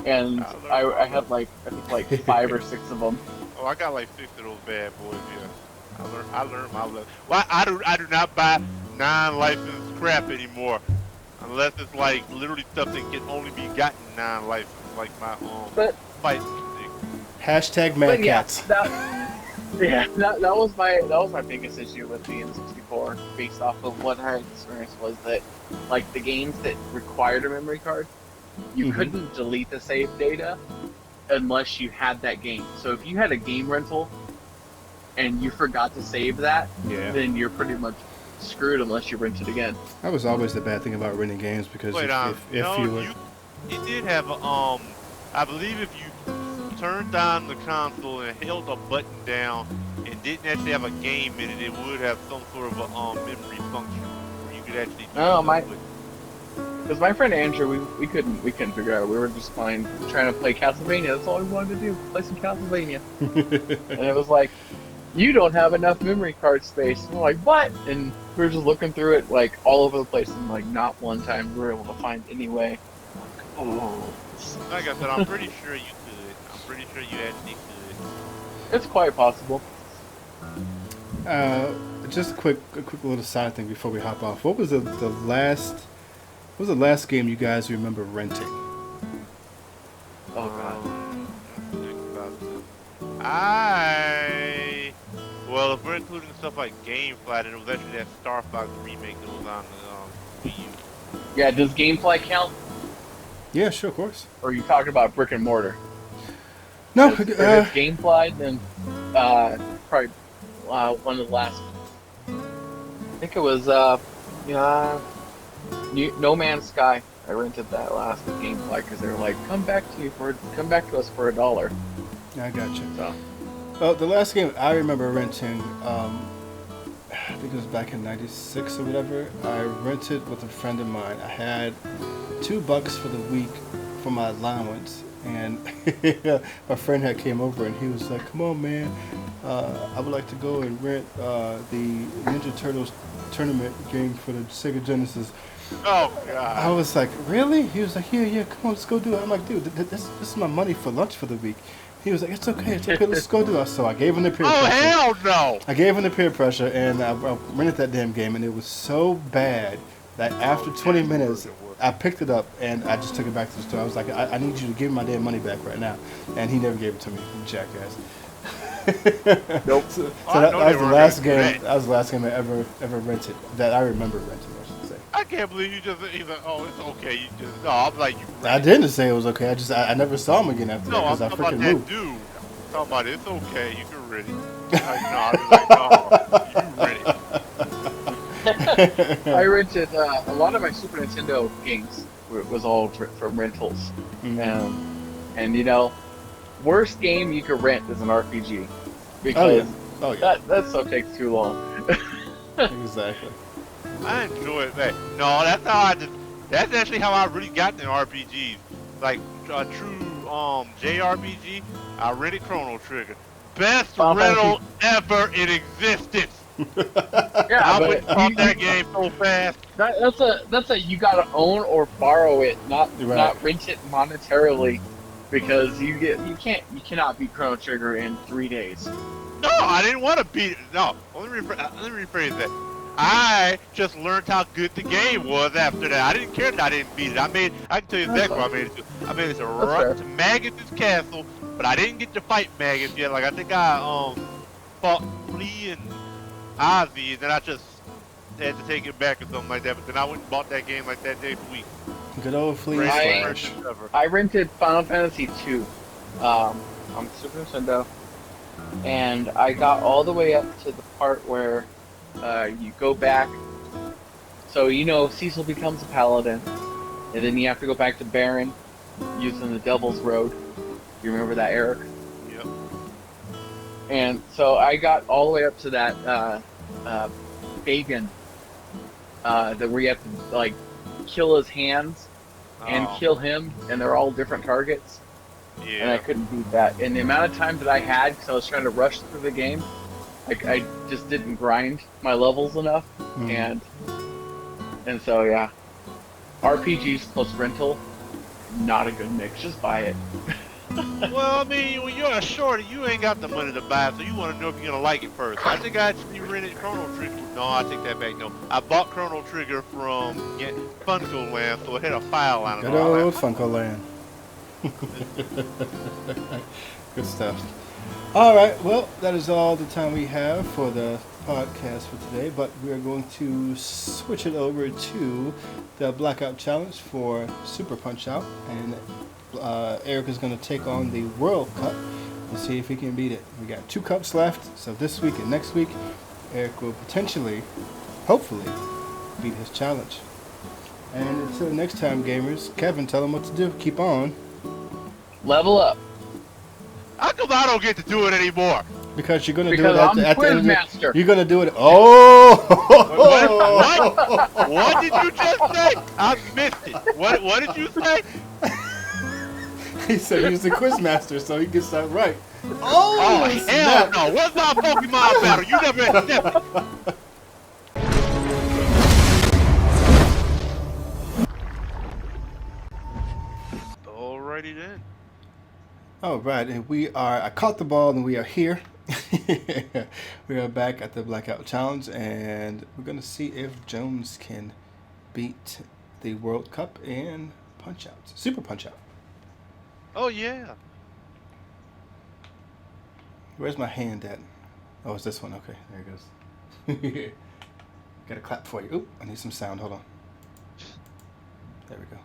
and I had like I think like 5 or 6 of them. Oh, I got like 6 of those bad boys. Yeah, I learned my lesson. Well, I do not buy non-licensed crap anymore, unless it's like literally stuff that can only be gotten non-licensed, like my fight stick. Hashtag Mad Cats. That was my biggest issue with the N64, based off of what I experienced, was that like the games that required a memory card, you couldn't delete the save data unless you had that game. So if you had a game rental and you forgot to save that, then you're pretty much screwed unless you rent it again. That was always the bad thing about renting games, because it did have a I believe if you turned on the console and held a button down and didn't actually have a game in it, it would have some sort of a memory function where you could actually do because my friend Andrew, we couldn't figure out. We were just trying to play Castlevania. That's all we wanted to do, play some Castlevania. And it was like, you don't have enough memory card space. And we're like, what? And we were just looking through it like all over the place, and like not one time we were able to find any way. Like I said, I'm pretty sure you could. I'm pretty sure you actually could. It's quite possible. Just a quick little side thing before we hop off. What was the last game you guys remember renting? Oh god. Well, if we're including stuff like GameFly, then it was actually that Star Fox remake that was on the Wii U. Yeah, does GameFly count? Yeah, sure, of course. Or are you talking about brick and mortar? No, if it's GameFly, then probably one of the last. I think it was No Man's Sky. I rented that last with GameFly because they were like, come back to us for $1. I got you. So. Well, the last game I remember renting, I think it was back in '96 or whatever. I rented with a friend of mine. I had $2 for the week for my allowance, and my friend had came over and he was like, "Come on, man, I would like to go and rent the Ninja Turtles tournament game for the Sega Genesis." Oh god! I was like, "Really?" He was like, "Yeah, come on, let's go do it." I'm like, "Dude, this is my money for lunch for the week." He was like, it's okay, let's go do it. So I gave him the peer pressure. Oh, hell no! I gave him the peer pressure, and I rented that damn game, and it was so bad that after 20 minutes, I picked it up, and I just took it back to the store. I was like, I need you to give me my damn money back right now. And he never gave it to me, you jackass. Nope. So that was the last game. That was the last game I ever rented, that I remember renting. I can't believe you just, he's like, oh, it's okay, you just, no, I'm like, you I didn't say it was okay, I never saw him again after that, because I freaking moved. Dude. I'm talking about it's okay, you can rent it. Like, no, I was like, no, you rent it. I rented, a lot of my Super Nintendo games was all from rentals. Mm-hmm. And you know, worst game you could rent is an RPG. Because that stuff takes too long. Exactly. I enjoy it, man. No, that's actually how I really got into RPGs. Like a true JRPG, I rented Chrono Trigger. Best rental ever in existence. Yeah, I would bought that game so fast. That's a you gotta own or borrow it, not rent it monetarily, because you cannot beat Chrono Trigger in 3 days. No, I didn't want to beat it. No, let me rephrase that. I just learned how good the game was after that. I didn't care that I didn't beat it. I can tell you exactly what I made it to. I made it to Magus' castle, but I didn't get to fight Magus yet. Like, I think I fought Flea and Ozzy, and then I just had to take it back or something like that. But then I went and bought that game like that day for week. Good old Fleet Great Slash. first ever. I rented Final Fantasy 2 on Super Nintendo, and I got all the way up to the part where you go back. So you know Cecil becomes a paladin, and then you have to go back to Baron using the Devil's Road. You remember that, Eric? Yep. And so I got all the way up to that Fabian, that where you have to like kill his hands and Oh, kill him, and they're all different targets. And I yeah. couldn't beat that. And the amount of time that I had, because I was trying to rush through the game, like I just didn't grind my levels enough, Mhm. and so yeah, RPGs plus rental, not a good mix. Just buy it. Well, I mean, when you're a shorty, you ain't got the money to buy, so you want to know if you're gonna like it first. I think I actually rented Chrono Trigger. No, I take that back. No, I bought Chrono Trigger from Funko Land, so it had a file on it. Good old Funko Land. Good stuff. All right, well, that is all the time we have for the podcast for today, but we are going to switch it over to the Blackout Challenge for Super Punch-Out, and Eric is going to take on the World Cup and see if he can beat it. We got 2 cups left, so this week and next week, Eric will potentially, hopefully, beat his challenge. And until next time, gamers, Kevin, tell them what to do. Keep on. Level up. How come I don't get to do it anymore? Because you're going to do Because it I'm at the end of Quizmaster. You're going to do it. Oh! What? What did you just say? I missed it. What did you say? He said he's the quizmaster, so he gets that right. Oh, hell snap. no. Where's my Pokemon battle? You never accepted it. Alrighty then. All right, and I caught the ball and we are here. We are back at the Blackout Challenge, and we're going to see if Jones can beat the World Cup in Punch-Out, Super Punch-Out. Oh, yeah. Where's my hand at? Oh, it's this one. Okay, there it goes. Got a clap for you. Oop, I need some sound. Hold on. There we go.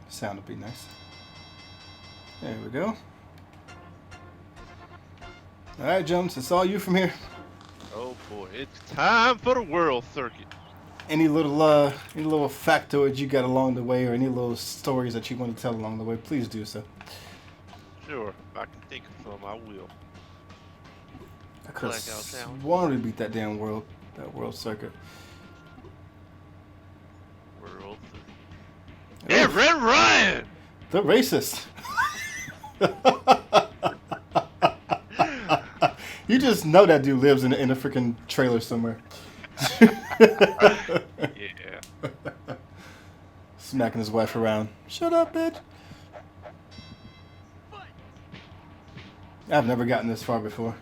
Sound will be nice. There we go. All right, Jones, it's all you from here. Oh, boy. It's time for the World Circuit. Any little factoids you got along the way, or any little stories that you want to tell along the way, please do so. Sure. If I can think of some, I will. I could Blackout have Challenge. sworn we beat that damn world circuit. World Circuit. Yeah, Red Ryan! The racist. You just know that dude lives in a freaking trailer somewhere. Yeah. Smacking his wife around. Shut up, bitch. I've never gotten this far before.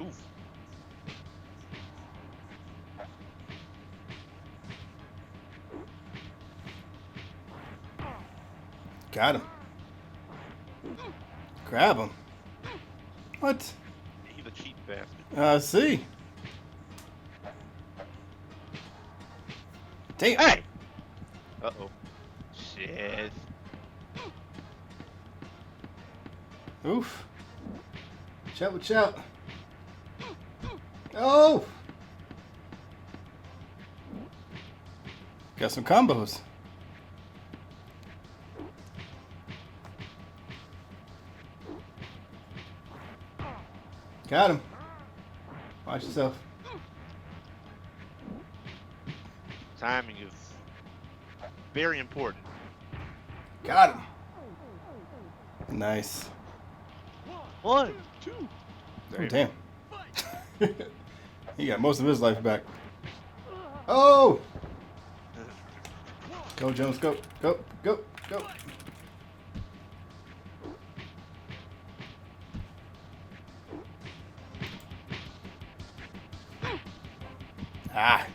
Oof. Got him. Grab him. What? He's a cheap bastard. I see. Damn. Hey! Uh-oh. Shit. Oof. Watch out. Oh! Got some combos. Got him. Watch yourself. Timing is very important. Got him. Nice. 1, 2. Oh, damn. He got most of his life back. Oh! Go, Jones. Go. Go. Go. Go. Ah.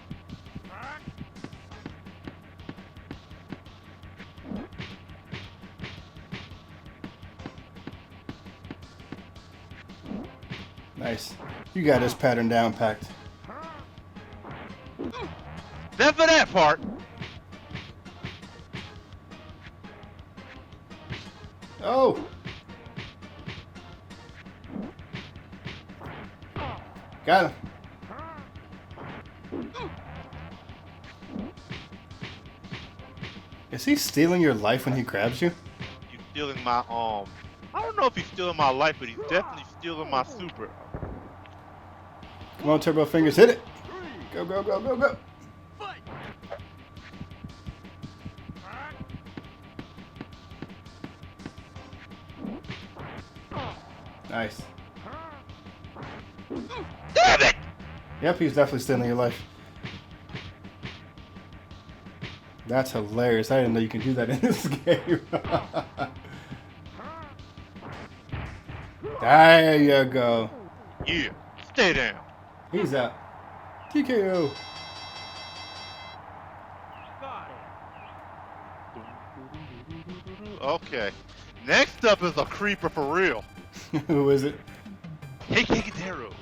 Nice. You got this pattern down packed. That's for that part. Oh! Got him. Is he stealing your life when he grabs you? He's stealing my I don't know if he's stealing my life, but he's definitely stealing my super. Come on, Turbo Fingers, hit it! Go, go, go, go, go! Nice. Damn it! Yep, he's definitely stealing your life. That's hilarious. I didn't know you can do that in this game. There you go. Yeah, stay down. He's out. TKO. Okay. Next up is a creeper for real. Who is it? Hey, Higitaro.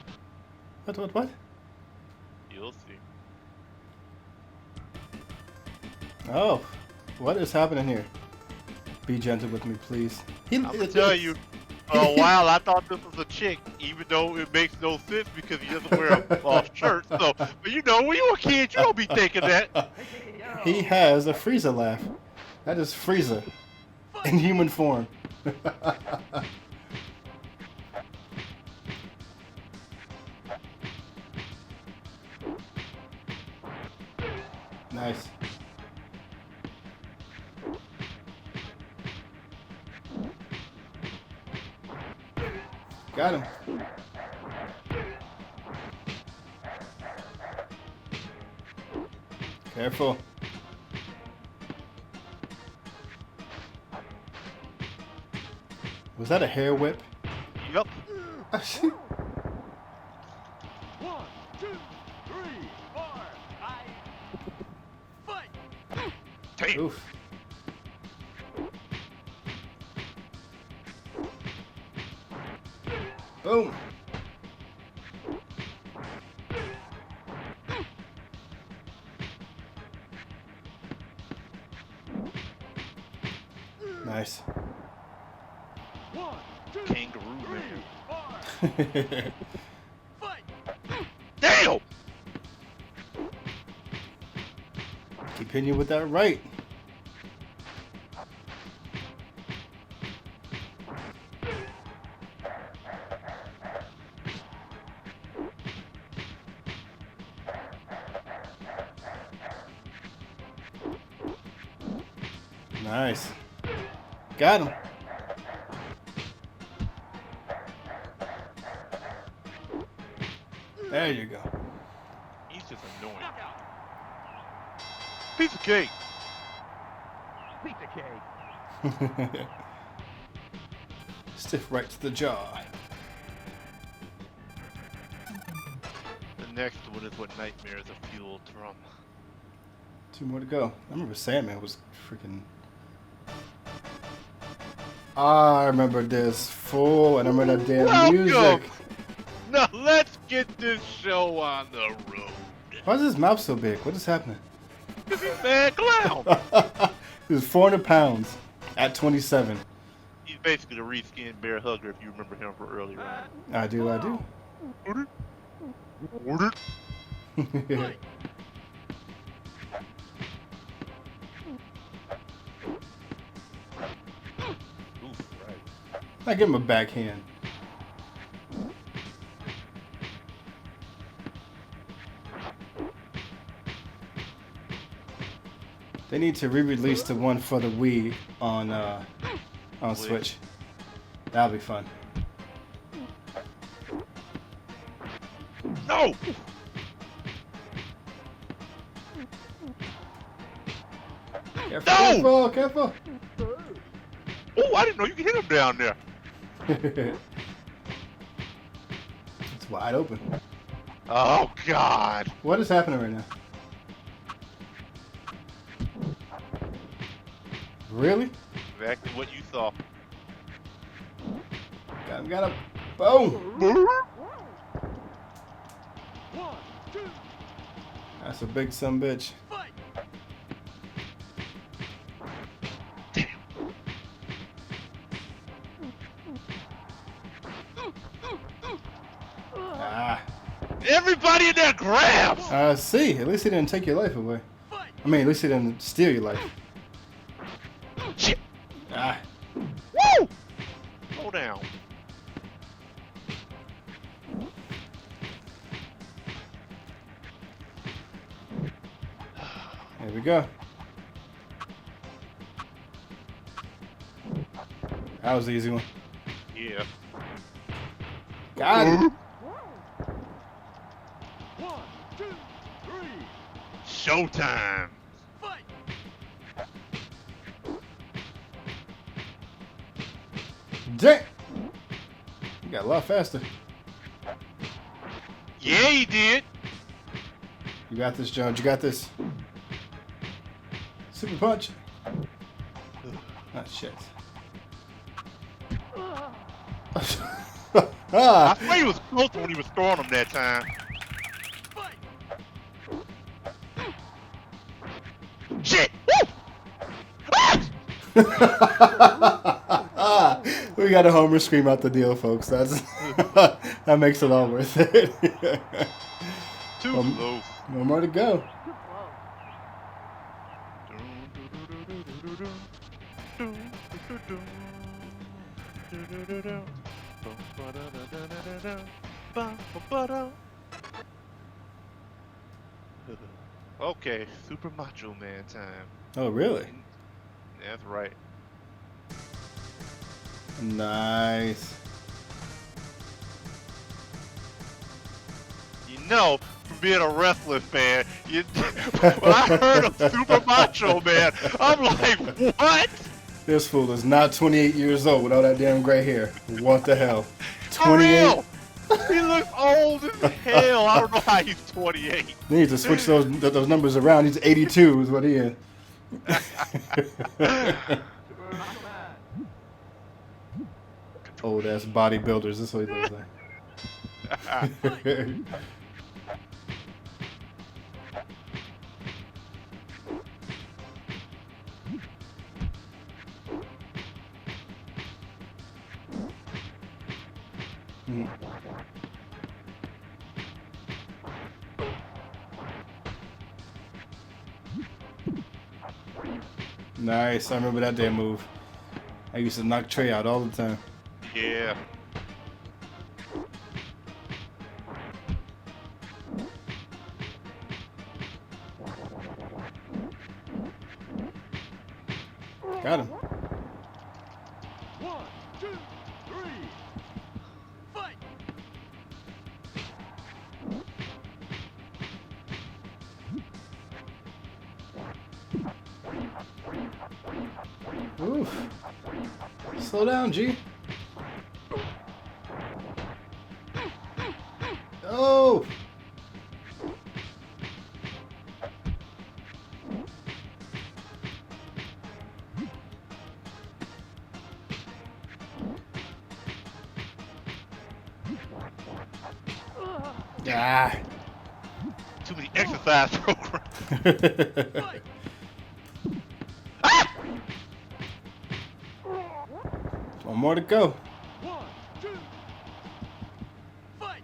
What? You'll see. Oh, what is happening here? Be gentle with me, please. I'm gonna tell you, for a while I thought this was a chick, even though it makes no sense because he doesn't wear a shirt. So, but you know, when you're a kid, you don't be thinking that. He has a Frieza laugh. That is Frieza in human form. Nice. Got him. Careful. Was that a hair whip? Yup. 1, 2, 3, 4, 5, fight! Damn. Oof. Boom. Nice. 1, 2, Kangaroo 3, man. 4, fight! Damn! Keep hitting you with that right. Nice. Got him. There you go. He's just annoying. Piece of cake. Pizza cake! Stiff right to the jaw. The next one is what nightmares are fueled from. 2 more to go. I remember Sandman was freaking... I remember this fool, and I remember that damn Welcome! music. Now let's get this show on the road. Why is his mouth so big? What is happening? Cause he's a bad clown. He was 400 pounds at 27. He's basically the reskinned bear hugger if you remember him from earlier on. I do. Order. Oof, right. I give him a backhand. They need to re-release the one for the Wii on Switch. That'll be fun. No! Careful, No! careful, Oh, I didn't know you could hit him down there. careful. It's wide open. Oh, God. What is happening right now? Really? Exactly what you saw. Got him. Boom! 1, 2, That's a big son bitch. fight! Ah. Everybody in there grabs! I see. At least he didn't take your life away. Fight! I mean, at least he didn't steal your life. Shit! Ah. Woo! Slow down. There we go. That was the easy one. Yeah. Got it. 1, 2, 3, Showtime. fight! Dang. You got a lot faster. Yeah, he did. You got this, Jones. You got this. Super punch. Ah, shit. I Ah. swear he was close when he was throwing them that time. Fight! Shit! Woo! Ah! We got a Homer scream out the deal, folks. That's that makes it all worth it. Too close. No more to go. Okay, Super Macho Man time. Oh, really? That's right. Nice. You know, from being a wrestling fan, when I heard of Super Macho Man, I'm like, what? This fool is not 28 years old with all that damn gray hair. What the hell? For real? He looks old as hell. I don't know how he's 28. They need to switch those numbers around. He's 82 is what he is. Old ass bodybuilders. That's what he looks like. Hmm. Nice. I remember that damn move. I used to knock Trey out all the time. Yeah. Got him. 1, 2, 3, fight! Oof. Slow down, G. Oh! Ah. Too many exercise programs. Fight! One more to go. 1, 2, fight!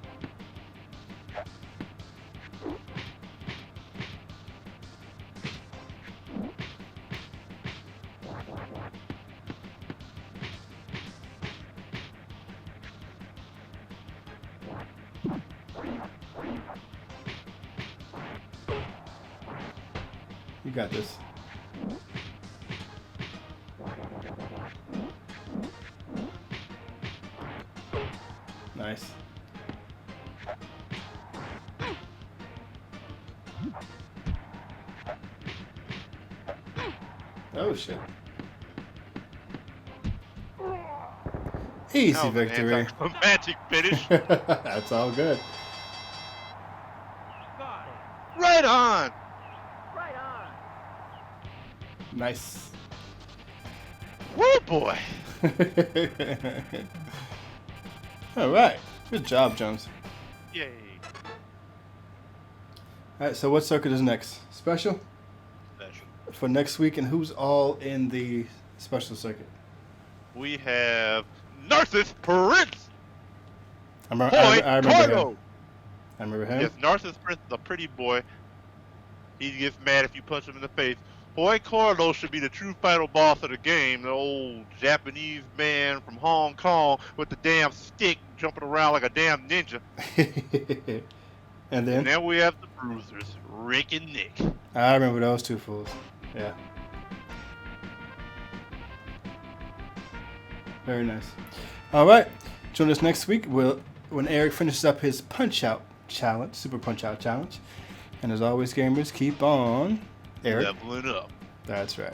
You got this. Nice. Oh shit. Easy That was an victory. anticlimactic finish. That's all good. 5, Right on. right on! Nice. Woo boy. All right. Good job, Jones. Yay. All right. So what circuit is next? Special Special. for next week, and who's all in the special circuit? We have Narcissus Prince. I remember him. I remember him. Yes, Narcissus Prince is a pretty boy. He gets mad if you punch him in the face. Boy Carlos should be the true final boss of the game. The old Japanese man from Hong Kong with the damn stick jumping around like a damn ninja. And And then then we have the Bruisers, Rick and Nick. I remember those two fools. Yeah. Very nice. All right. Join us next week when Eric finishes up his Punch-Out challenge, Super Punch-Out challenge. And as always, gamers, keep on... Eric? Leveling up. That's right.